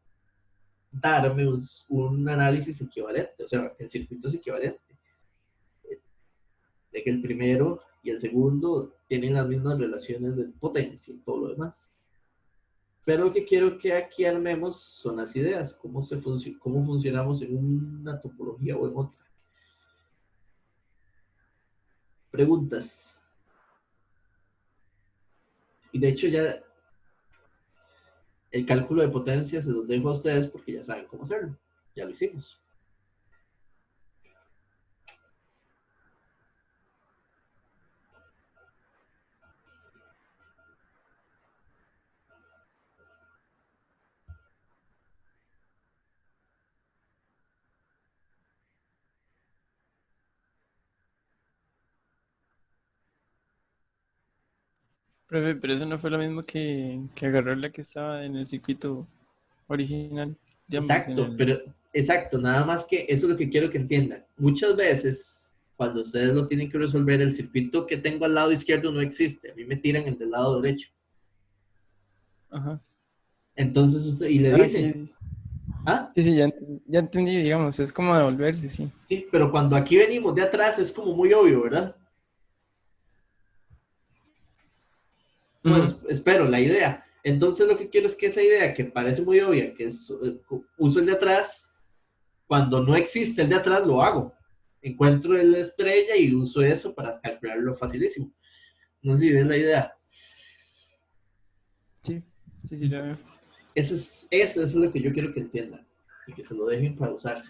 darme un análisis equivalente, o sea, el circuito es equivalente. De que el primero y el segundo tienen las mismas relaciones de potencia y todo lo demás. Pero lo que quiero que aquí armemos son las ideas, cómo funcionamos en una topología o en otra. Preguntas. Y de hecho ya el cálculo de potencia se los dejo a ustedes porque ya saben cómo hacerlo. Ya lo hicimos. Profe, pero eso no fue lo mismo que agarrar la que estaba en el circuito original, digamos, en Exacto, el... pero exacto, nada más que eso es lo que quiero que entiendan. Muchas veces, cuando ustedes lo tienen que resolver, el circuito que tengo al lado izquierdo no existe. A mí me tiran el del lado derecho. Ajá. Entonces usted, y le Ah, dicen, sí, ah, sí, ya entendí, digamos, es como devolverse, sí. sí, pero cuando aquí venimos de atrás es como muy obvio, ¿verdad? Bueno, Ujú. espero, la idea. Entonces lo que quiero es que esa idea que parece muy obvia, que es uso el de atrás, cuando no existe el de atrás lo hago. Encuentro el estrella y uso eso para calcularlo facilísimo. No sé si ves la idea. Sí, sí, la veo. Eso es lo que yo quiero que entiendan y que se lo dejen para usar.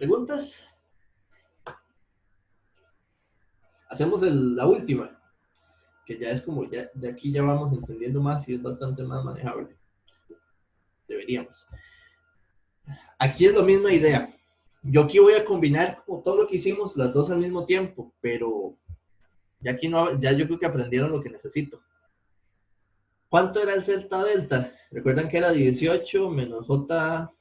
¿Preguntas? Hacemos la última, que ya es como, ya aquí ya vamos entendiendo más y es bastante más manejable. Deberíamos. Aquí es la misma idea. Yo aquí voy a combinar como todo lo que hicimos, las dos al mismo tiempo, pero ya aquí no, ya yo creo que aprendieron lo que necesito. ¿Cuánto era el delta delta? Recuerdan que era 18 menos J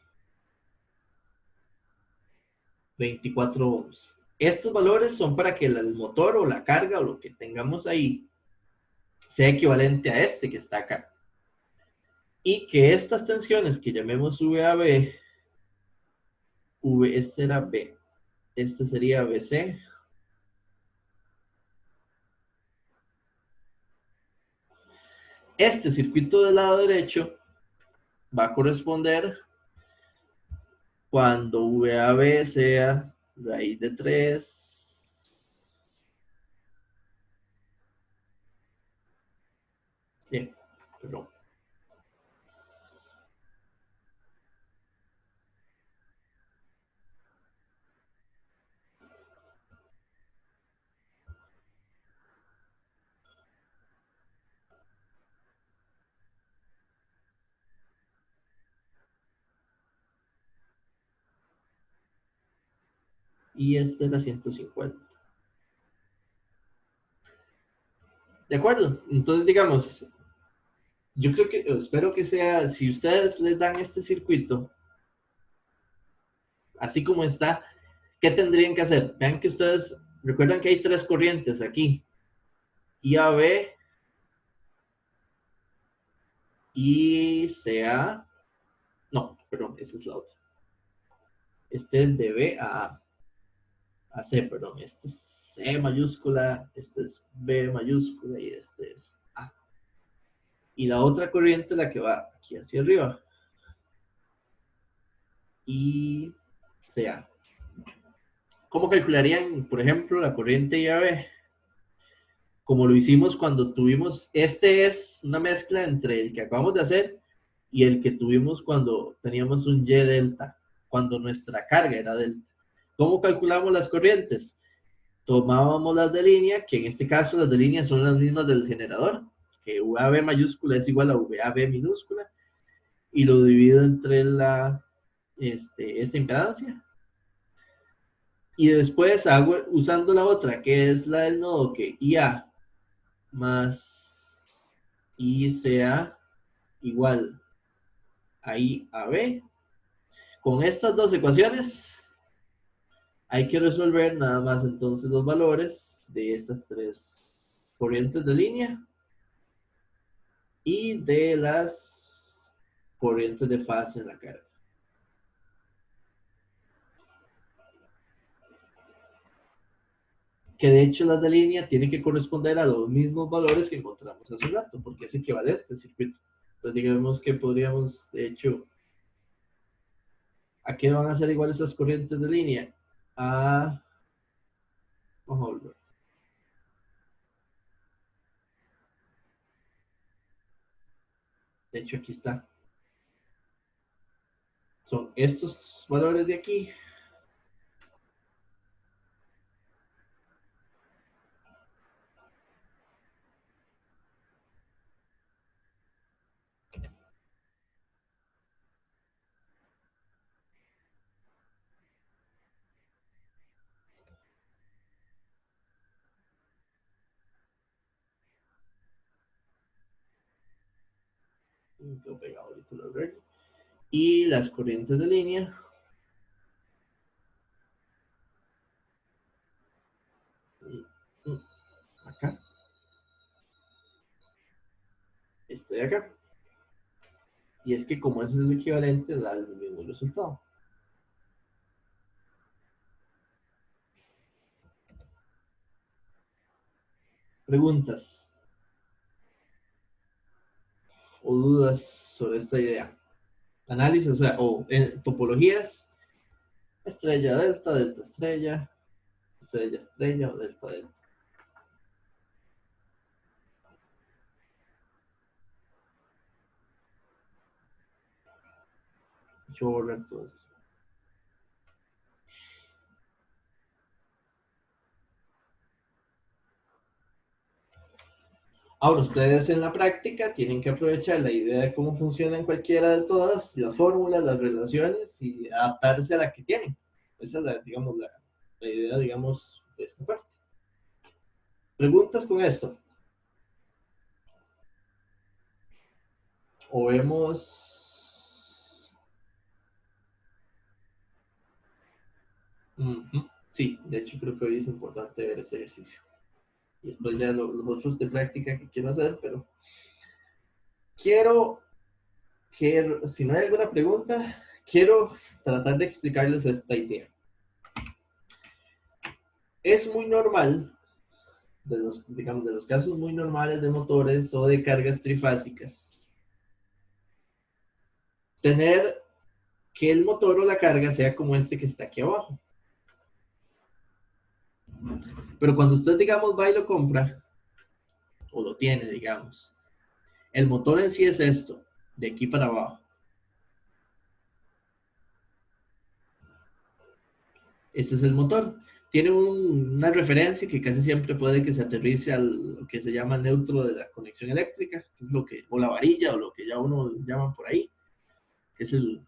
24 ohms. Estos valores son para que el motor o la carga o lo que tengamos ahí sea equivalente a este que está acá. Y que estas tensiones que llamemos VAB, este era B, este sería BC, este circuito del lado derecho va a corresponder cuando VAB sea raíz de 3. Bien, perdón. Y este era 150. ¿De acuerdo? Entonces, digamos, yo creo que, espero que sea, si ustedes les dan este circuito, así como está, ¿Qué tendrían que hacer? Vean que ustedes recuerdan que hay tres corrientes aquí. IAB, ICA. No, perdón, esa es la otra. Este es de B a C, perdón. Este es C mayúscula, este es B mayúscula y este es A. Y la otra corriente es la que va aquí hacia arriba. ICA. ¿Cómo calcularían, por ejemplo, la corriente IAB? Como lo hicimos cuando tuvimos, este es una mezcla entre el que acabamos de hacer y el que tuvimos cuando teníamos un Y delta, cuando nuestra carga era delta. ¿Cómo calculamos las corrientes? Tomábamos las de línea, que en este caso las de línea son las mismas del generador, que VAB mayúscula es igual a VAB minúscula, y lo divido entre esta impedancia. Y después hago, usando la otra, que es la del nodo, que IA más ICA igual a IAB. Con estas dos ecuaciones hay que resolver nada más entonces los valores de estas tres corrientes de línea y de las corrientes de fase en la carga. Que de hecho las de línea tienen que corresponder a los mismos valores que encontramos hace un rato, porque es equivalente el circuito. Entonces digamos que podríamos, de hecho, ¿a qué van a ser iguales esas corrientes de línea? Vamos a volver. De hecho, aquí está. Son estos valores de aquí. Lo pegado, ahorita lo arreglo. Y las corrientes de línea. Acá. Este de acá. Y es que como ese es el equivalente, da el mismo resultado. Preguntas o dudas sobre esta idea. Análisis, o sea, topologías, estrella delta, delta estrella, estrella estrella o delta delta. Yo voy a borrar todo eso. Ahora, ustedes en la práctica tienen que aprovechar la idea de cómo funcionan cualquiera de todas las fórmulas, las relaciones y adaptarse a la que tienen. Esa es la, digamos, la idea, digamos, de esta parte. ¿Preguntas con esto? O vemos... Sí, de hecho creo que hoy es importante ver este ejercicio. Y después ya los otros de práctica que quiero hacer, pero quiero que, si no hay alguna pregunta, quiero tratar de explicarles esta idea. Es muy normal, digamos, de los casos muy normales de motores o de cargas trifásicas, tener que el motor o la carga sea como este que está aquí abajo. Pero cuando usted, digamos, va y lo compra, o lo tiene, digamos, el motor en sí es esto, de aquí para abajo. Este es el motor. Tiene una referencia que casi siempre puede que se aterrice a lo que se llama neutro de la conexión eléctrica, que es lo que, o la varilla, o lo que ya uno llama por ahí, que es el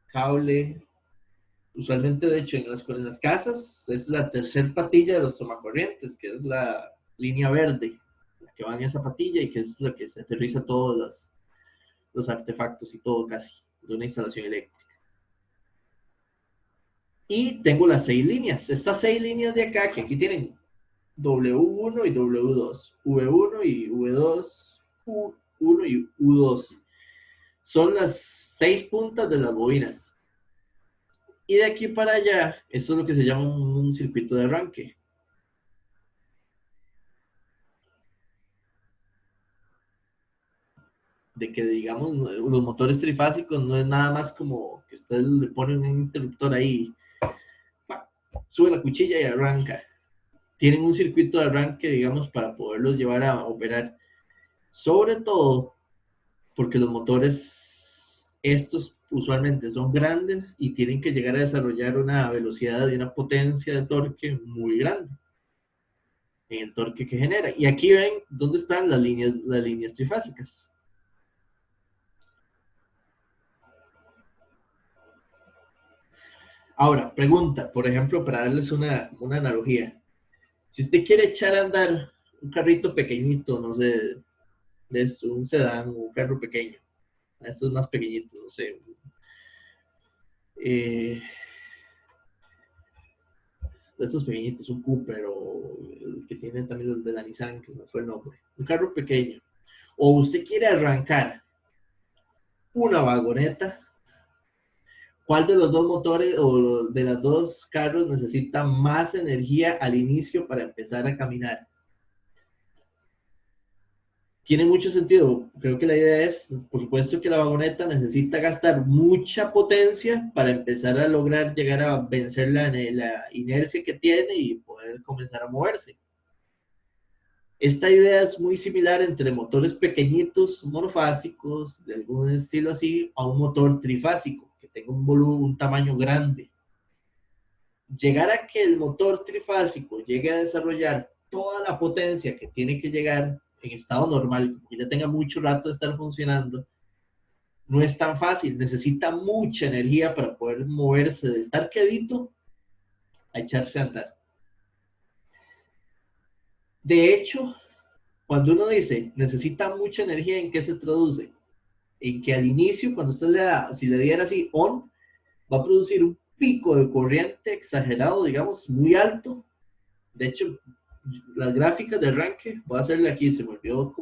cable. Usualmente, de hecho, en las casas es la tercer patilla de los tomacorrientes, que es la línea verde, la que va en esa patilla y que es la que se aterriza todos los artefactos y todo casi de una instalación eléctrica. Y tengo las 6 líneas. Estas 6 líneas de acá, que aquí tienen W1 y W2, V1 y V2, U1 y U2. Son las 6 puntas de las bobinas. Y de aquí para allá, esto es lo que se llama un circuito de arranque. De que, digamos, los motores trifásicos no es nada más como que ustedes le ponen un interruptor ahí, sube la cuchilla y arranca. Tienen un circuito de arranque, digamos, para poderlos llevar a operar. Sobre todo porque los motores estos usualmente son grandes y tienen que llegar a desarrollar una velocidad y una potencia de torque muy grande en el torque que genera. Y aquí ven dónde están las líneas trifásicas. Ahora, pregunta, por ejemplo, para darles una analogía. Si usted quiere echar a andar un carrito pequeñito, no sé, un sedán o un carro pequeño, estos más pequeñitos, no sé, de estos pequeñitos, un Cooper o el que tienen también los de la Nissan, que no fue el nombre, un carro pequeño, o usted quiere arrancar una vagoneta, ¿cuál de los dos motores o de los dos carros necesita más energía al inicio para empezar a caminar? Tiene mucho sentido. Creo que la idea es, por supuesto, que la vagoneta necesita gastar mucha potencia para empezar a lograr llegar a vencer la inercia que tiene y poder comenzar a moverse. Esta idea es muy similar entre motores pequeñitos, monofásicos, de algún estilo así, a un motor trifásico, que tenga un tamaño grande. Llegar a que el motor trifásico llegue a desarrollar toda la potencia que tiene que llegar en estado normal, que ya tenga mucho rato de estar funcionando, no es tan fácil. Necesita mucha energía para poder moverse de estar quedito a echarse a andar. De hecho, cuando uno dice necesita mucha energía, ¿en qué se traduce? En que al inicio, cuando usted le da, si le diera así on, va a producir un pico de corriente exagerado, digamos, muy alto. De hecho, las gráficas de arranque, voy a hacerle aquí, se me olvidó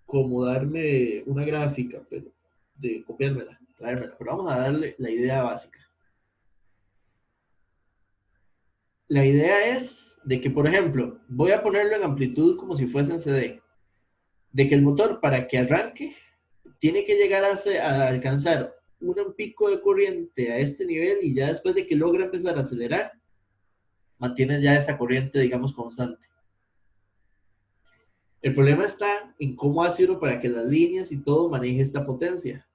como darme una gráfica, pero de copiármela, traérmela, pero vamos a darle la idea básica. La idea es de que, por ejemplo, voy a ponerlo en amplitud como si fuese en CD, de que el motor para que arranque tiene que llegar a alcanzar un pico de corriente a este nivel y ya después de que logra empezar a acelerar, mantiene ya esa corriente, digamos, constante. El problema está en cómo hace uno para que las líneas y todo maneje esta potencia.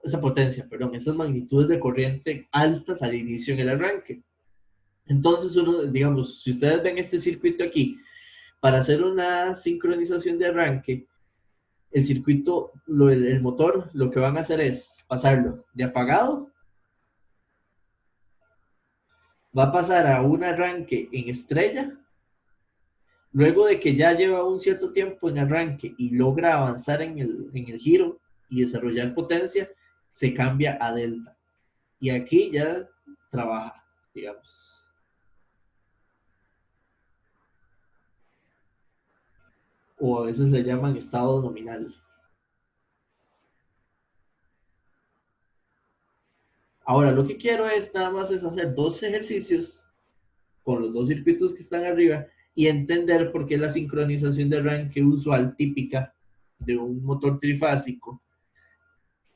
Esas magnitudes de corriente altas al inicio en el arranque. Entonces uno, digamos, si ustedes ven este circuito aquí, para hacer una sincronización de arranque, el circuito, el motor, lo que van a hacer es pasarlo de apagado, va a pasar a un arranque en estrella. Luego de que ya lleva un cierto tiempo en arranque y logra avanzar en el giro y desarrollar potencia, se cambia a delta. Y aquí ya trabaja, digamos. O a veces le llaman estado nominal. Ahora, lo que quiero es nada más es hacer 2 ejercicios con los 2 circuitos que están arriba y entender por qué la sincronización de arranque usual típica de un motor trifásico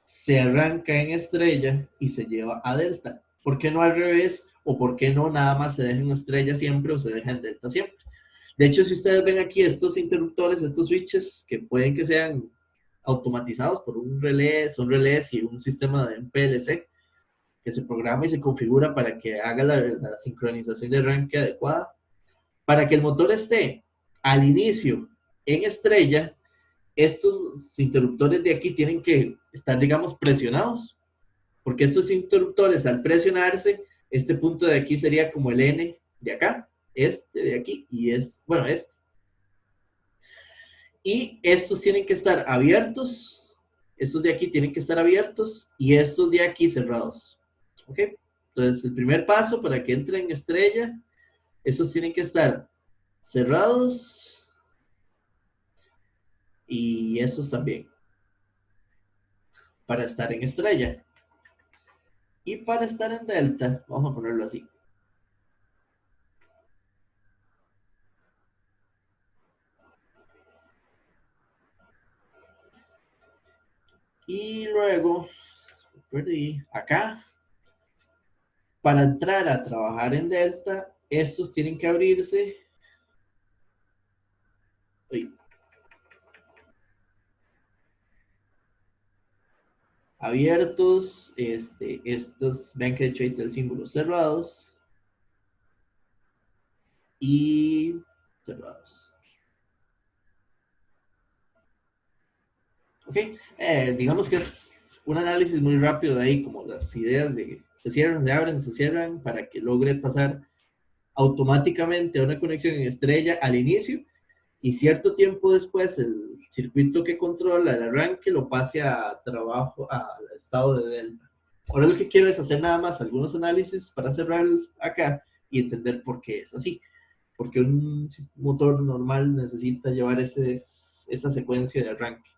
se arranca en estrella y se lleva a delta. ¿Por qué no al revés? ¿O por qué no nada más se deja en estrella siempre o se deja en delta siempre? De hecho, si ustedes ven aquí estos interruptores, estos switches, que pueden que sean automatizados por un relé, son relés y un sistema de PLC, que se programa y se configura para que haga la sincronización de arranque adecuada. Para que el motor esté al inicio en estrella, estos interruptores de aquí tienen que estar, digamos, presionados, porque estos interruptores al presionarse, este punto de aquí sería como el N de acá, este de aquí y bueno, este. Y estos tienen que estar abiertos, estos de aquí tienen que estar abiertos y estos de aquí cerrados. ¿Ok? Entonces, el primer paso para que entre en estrella, estos tienen que estar cerrados y estos también, para estar en estrella. Y para estar en delta, vamos a ponerlo así. Y luego, perdí, acá, para entrar a trabajar en delta, estos tienen que abrirse. Uy, abiertos, estos, vean que de hecho ahí está el símbolo, cerrados y cerrados. Ok, digamos que es un análisis muy rápido de ahí, como las ideas de se cierran, se abren, se cierran, para que logre pasar automáticamente a una conexión en estrella al inicio y cierto tiempo después el circuito que controla el arranque lo pase a trabajo, al estado de delta. Ahora lo que quiero es hacer nada más algunos análisis para cerrar acá y entender por qué es así. Porque un motor normal necesita llevar esa secuencia de arranque.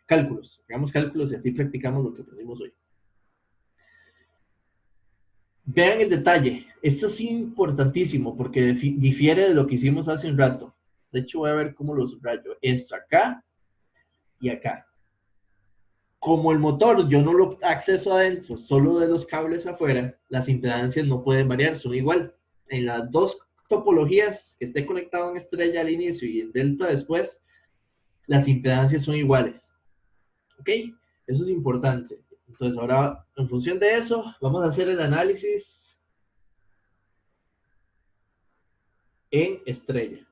Cálculos, hagamos cálculos y así practicamos lo que aprendimos hoy. Vean el detalle, esto es importantísimo porque difiere de lo que hicimos hace un rato. De hecho voy a ver cómo lo subrayo. Esto acá y acá. Como el motor yo no lo acceso adentro, solo de los cables afuera, las impedancias no pueden variar, son igual. En las dos topologías que esté conectado en estrella al inicio y en delta después, las impedancias son iguales. ¿Ok? Eso es importante. Entonces ahora, en función de eso, vamos a hacer el análisis en estrella.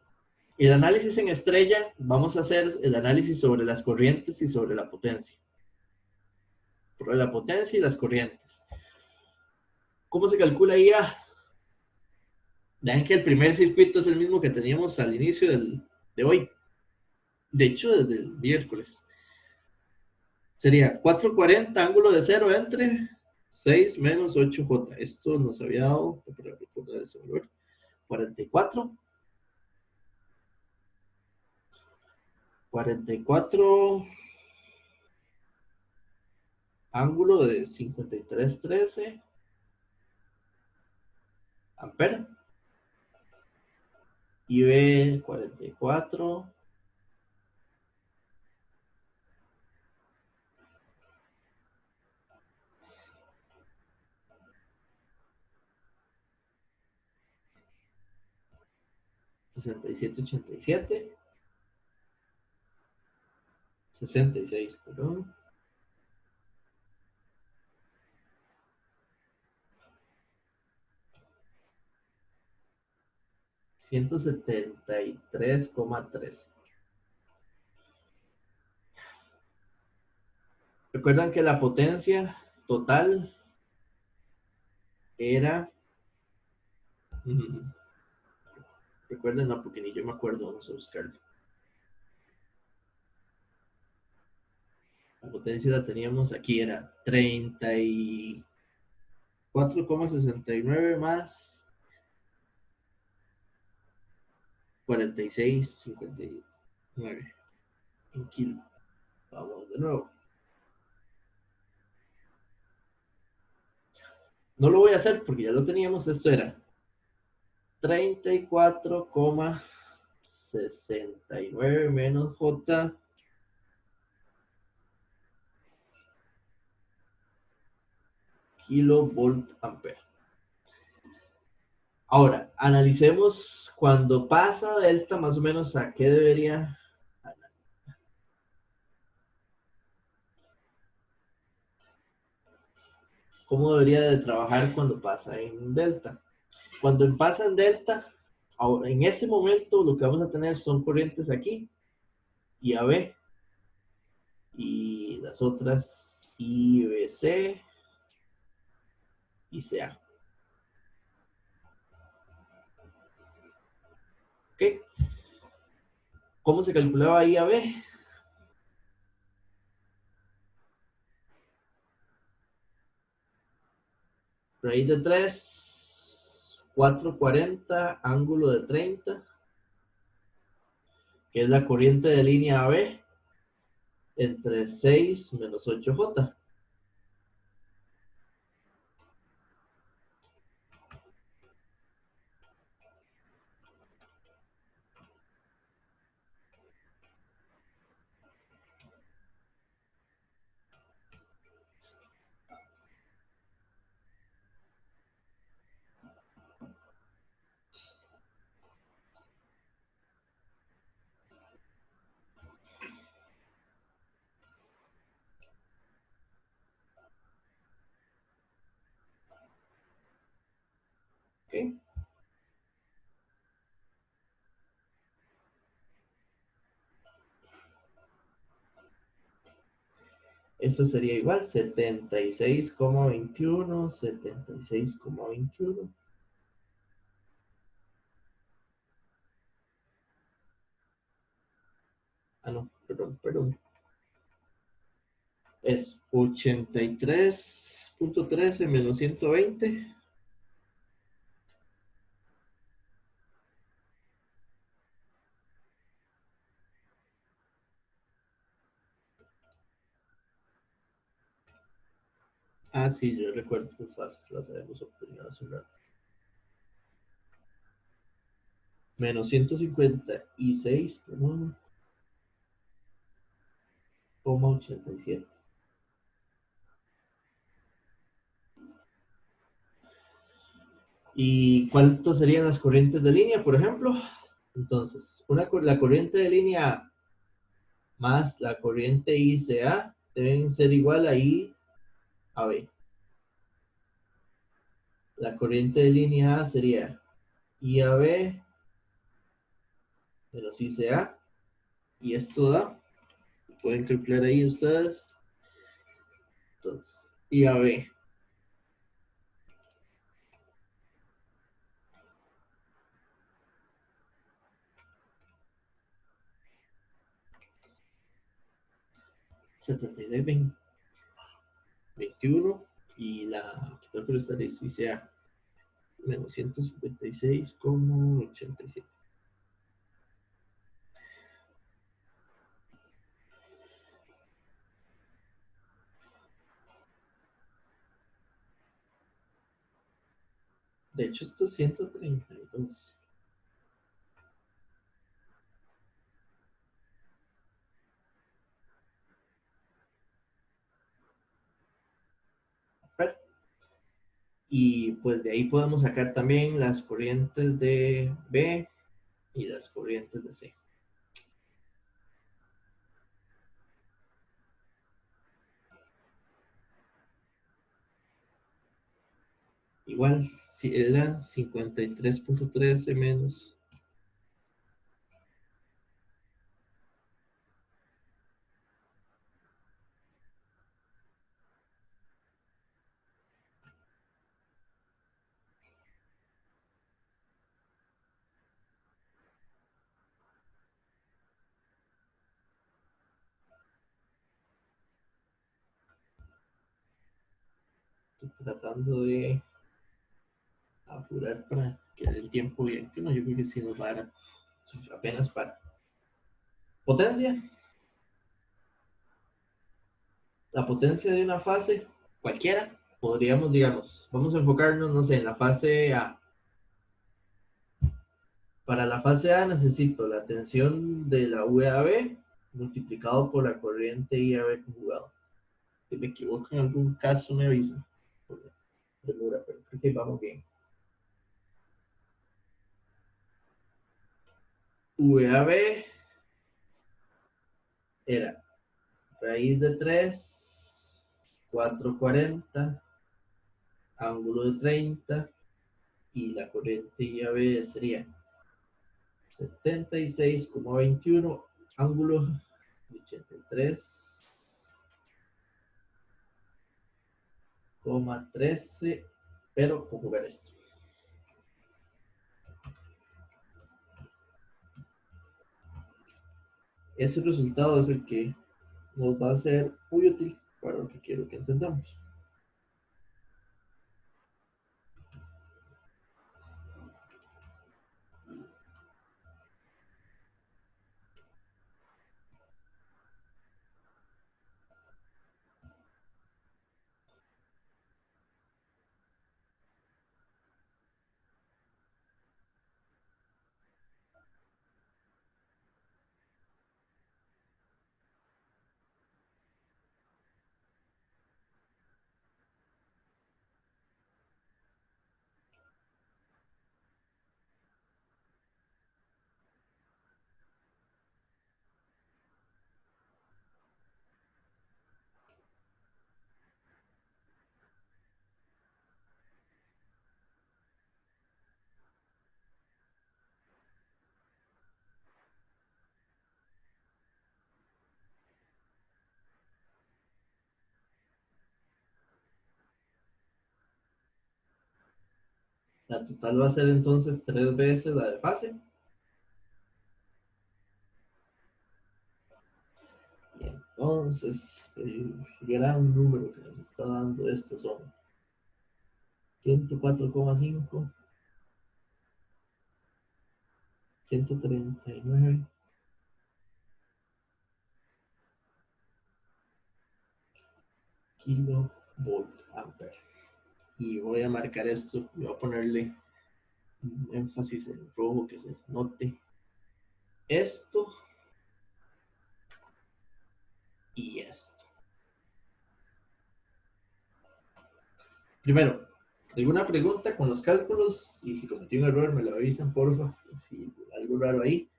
El análisis en estrella, vamos a hacer el análisis sobre las corrientes y sobre la potencia. Sobre la potencia y las corrientes. ¿Cómo se calcula IA? Vean que el primer circuito es el mismo que teníamos al inicio de hoy. De hecho, desde el miércoles. Sería 440 ángulo de 0 entre 6 menos 8J. Esto nos había dado, para recordar ese valor, 44. 44 ángulo de 5313 amperes. Y B 44 6787 66, perdón. $173,3. Recuerdan que la potencia total era... Recuerden, no, porque ni yo me acuerdo, vamos a buscarlo. La potencia la teníamos aquí, era 34,69 más 46,59 en kilo. Vamos de nuevo. No lo voy a hacer porque ya lo teníamos. Esto era 34,69 menos J kilovolt ampere. Ahora, analicemos cuando pasa delta más o menos a qué debería... ¿Cómo debería de trabajar cuando pasa en delta? Cuando pasa en delta, ahora, en ese momento lo que vamos a tener son corrientes aquí y AB y las otras IBC y CA. ¿Ok? ¿Cómo se calculaba IAB? Raíz de 3, 440, ángulo de 30, que es la corriente de línea AB, entre 6 menos 8J. ¿Ok? Esto sería igual, 76,21, 76,21. Ah, no, perdón. Es 83,13 menos 120. Ah, sí, yo recuerdo estas fases, las habíamos obtenido hace un rato. Menos 156, perdón, 87. ¿Y cuántas serían las corrientes de línea, por ejemplo? Entonces, la corriente de línea más la corriente ICA deben ser igual a I a B. La corriente de línea A sería I a B menos ICA. Y esto da, pueden calcular ahí ustedes. Entonces, I a B 76,21 y la creo que esta es ICA menos 156,87. De hecho, esto es 132. Y pues de ahí podemos sacar también las corrientes de B y las corrientes de C. Igual, si era 53,13 menos. Estoy tratando de apurar para que dé el tiempo bien. Que no, yo creo que sí nos va a dar apenas para. Potencia. La potencia de una fase, cualquiera, podríamos, digamos, vamos a enfocarnos, no sé, en la fase A. Para la fase A necesito la tensión de la VAB multiplicado por la corriente IAB conjugado. Si me equivoco en algún caso me avisan. Pero creo que vamos bien. VAB era raíz de 3, 440, ángulo de 30 y la corriente IAB sería 76,21, ángulo de 83,13, pero conjugar esto. Ese resultado es el que nos va a ser muy útil para lo que quiero que entendamos. La total va a ser entonces 3 veces la de fase. Y entonces, el gran número que nos está dando este son 104,5, 139 kilovolt ampere. Y voy a marcar esto, voy a ponerle un énfasis en rojo que se note esto y esto. Primero, ¿alguna pregunta con los cálculos? Y si cometí un error, me lo avisan, porfa. Si algo raro ahí.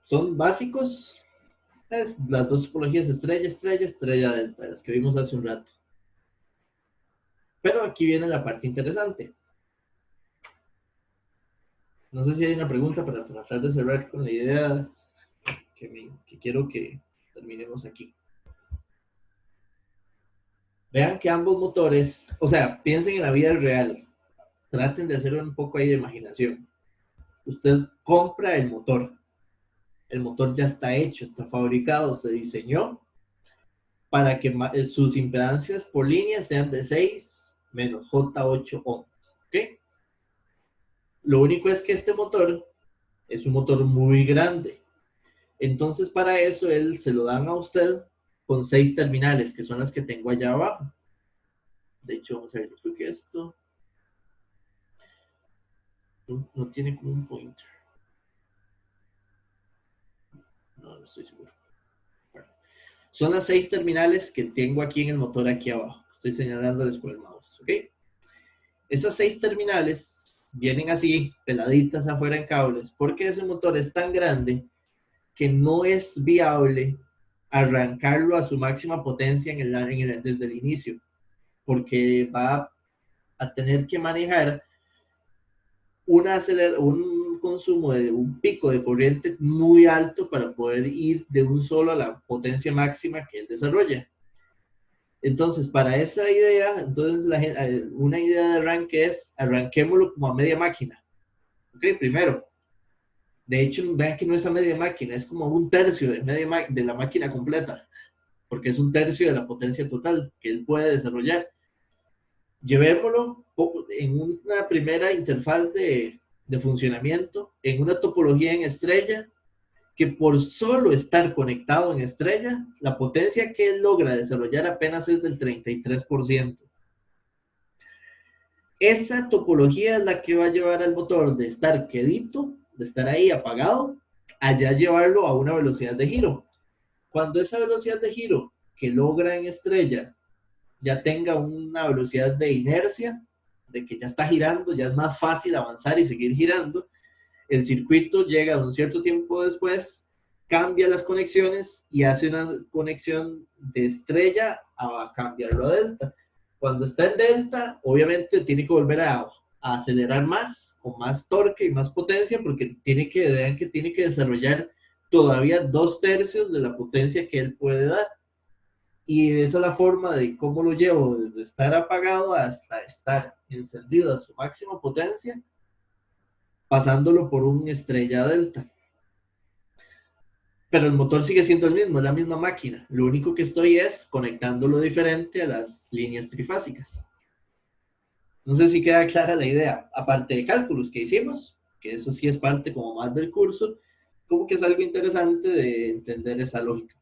Son básicos. Es las dos topologías estrella, estrella, estrella delta, las que vimos hace un rato. Pero aquí viene la parte interesante. No sé si hay una pregunta para tratar de cerrar con la idea que quiero que terminemos aquí. Vean que ambos motores, o sea, piensen en la vida real. Traten de hacer un poco ahí de imaginación. Usted compra el motor. El motor ya está hecho, está fabricado, se diseñó para que sus impedancias por línea sean de 6 menos J8 ohms. ¿Ok? Lo único es que este motor es un motor muy grande. Entonces, para eso, él se lo dan a usted con 6 terminales, que son las que tengo allá abajo. De hecho, vamos a ver, yo creo que esto no tiene como un pointer. No estoy seguro. Bueno, son las 6 terminales que tengo aquí en el motor aquí abajo. Estoy señalándoles con el mouse, ¿ok? Esas 6 terminales vienen así, peladitas afuera en cables, porque ese motor es tan grande que no es viable arrancarlo a su máxima potencia desde el inicio, porque va a tener que manejar un consumo de un pico de corriente muy alto para poder ir de un solo a la potencia máxima que él desarrolla. Entonces, para esa idea, entonces una idea de arranque es arranquémoslo como a media máquina. Ok, primero. De hecho, vean que no es a media máquina, es como un tercio de la máquina completa, porque es un tercio de la potencia total que él puede desarrollar. Llevémoslo en una primera interfaz de funcionamiento, en una topología en estrella, que por solo estar conectado en estrella, la potencia que él logra desarrollar apenas es del 33%. Esa topología es la que va a llevar al motor de estar quedito, de estar ahí apagado, allá llevarlo a una velocidad de giro. Cuando esa velocidad de giro que logra en estrella ya tenga una velocidad de inercia, de que ya está girando, ya es más fácil avanzar y seguir girando, el circuito llega a un cierto tiempo después, cambia las conexiones y hace una conexión de estrella a cambiarlo a delta. Cuando está en delta, obviamente tiene que volver a acelerar más, con más torque y más potencia, porque vean que tiene que desarrollar todavía 2/3 de la potencia que él puede dar. Y esa es la forma de cómo lo llevo desde estar apagado hasta estar encendido a su máxima potencia, pasándolo por un estrella delta. Pero el motor sigue siendo el mismo, es la misma máquina. Lo único que estoy es conectándolo diferente a las líneas trifásicas. No sé si queda clara la idea. Aparte de cálculos que hicimos, que eso sí es parte como más del curso, como que es algo interesante de entender esa lógica.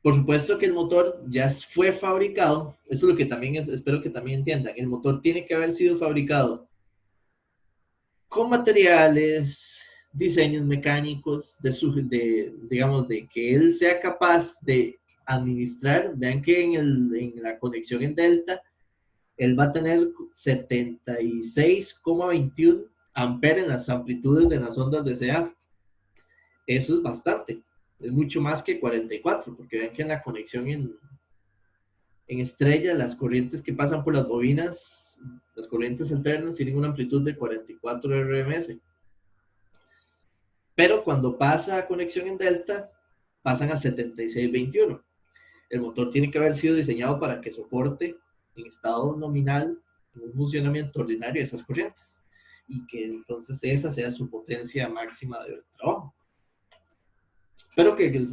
Por supuesto que el motor ya fue fabricado, eso es lo que también espero que también entiendan, el motor tiene que haber sido fabricado con materiales, diseños mecánicos, digamos, de que él sea capaz de administrar. Vean que en la conexión en delta, él va a tener 76,21 amperes en las amplitudes de las ondas de CA. Eso es bastante. Es mucho más que 44, porque ven que en la conexión en estrella, las corrientes que pasan por las bobinas, las corrientes alternas, tienen una amplitud de 44 RMS. Pero cuando pasa a conexión en delta, pasan a 76,21. El motor tiene que haber sido diseñado para que soporte en estado nominal, en un funcionamiento ordinario de esas corrientes, y que entonces esa sea su potencia máxima de trabajo. Espero que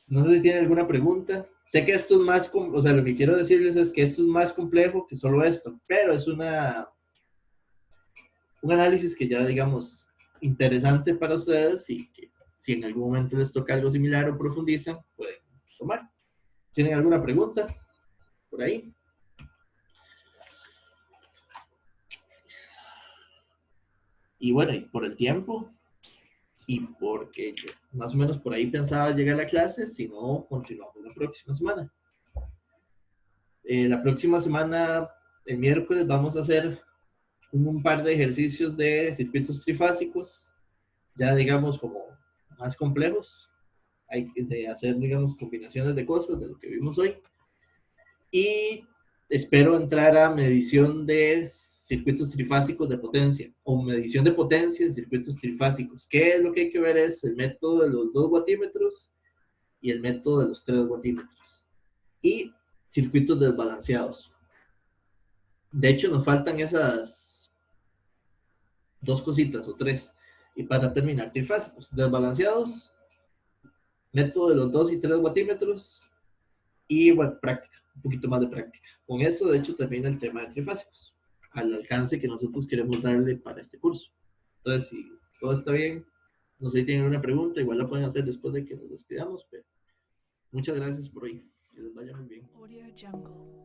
no sé si tienen alguna pregunta. Sé que esto es más, o sea, lo que quiero decirles es que esto es más complejo que solo esto, pero es un análisis que ya, digamos, interesante para ustedes y que si en algún momento les toca algo similar o profundizan, pueden tomar. ¿Tienen alguna pregunta por ahí? Y bueno, y por el tiempo, y porque yo más o menos por ahí pensaba llegar a la clase, si no, continuamos la próxima semana. La próxima semana, el miércoles, vamos a hacer un par de ejercicios de circuitos trifásicos, ya digamos como más complejos. Hay que hacer, digamos, combinaciones de cosas de lo que vimos hoy. Y espero entrar a medición de circuitos trifásicos de potencia o medición de potencia en circuitos trifásicos. ¿Qué es lo que hay que ver? Es el método de los 2 watímetros y el método de los 3 watímetros. Y circuitos desbalanceados. De hecho, nos faltan esas 2 cositas o 3. Y para terminar, trifásicos. Desbalanceados, método de los 2 y 3 watímetros y, bueno, práctica, un poquito más de práctica. Con eso, de hecho, termina el tema de trifásicos, al alcance que nosotros queremos darle para este curso. Entonces, si todo está bien, no sé si tienen una pregunta, igual la pueden hacer después de que nos despidamos, pero muchas gracias por hoy. Que les vaya muy bien. Audio Jungle.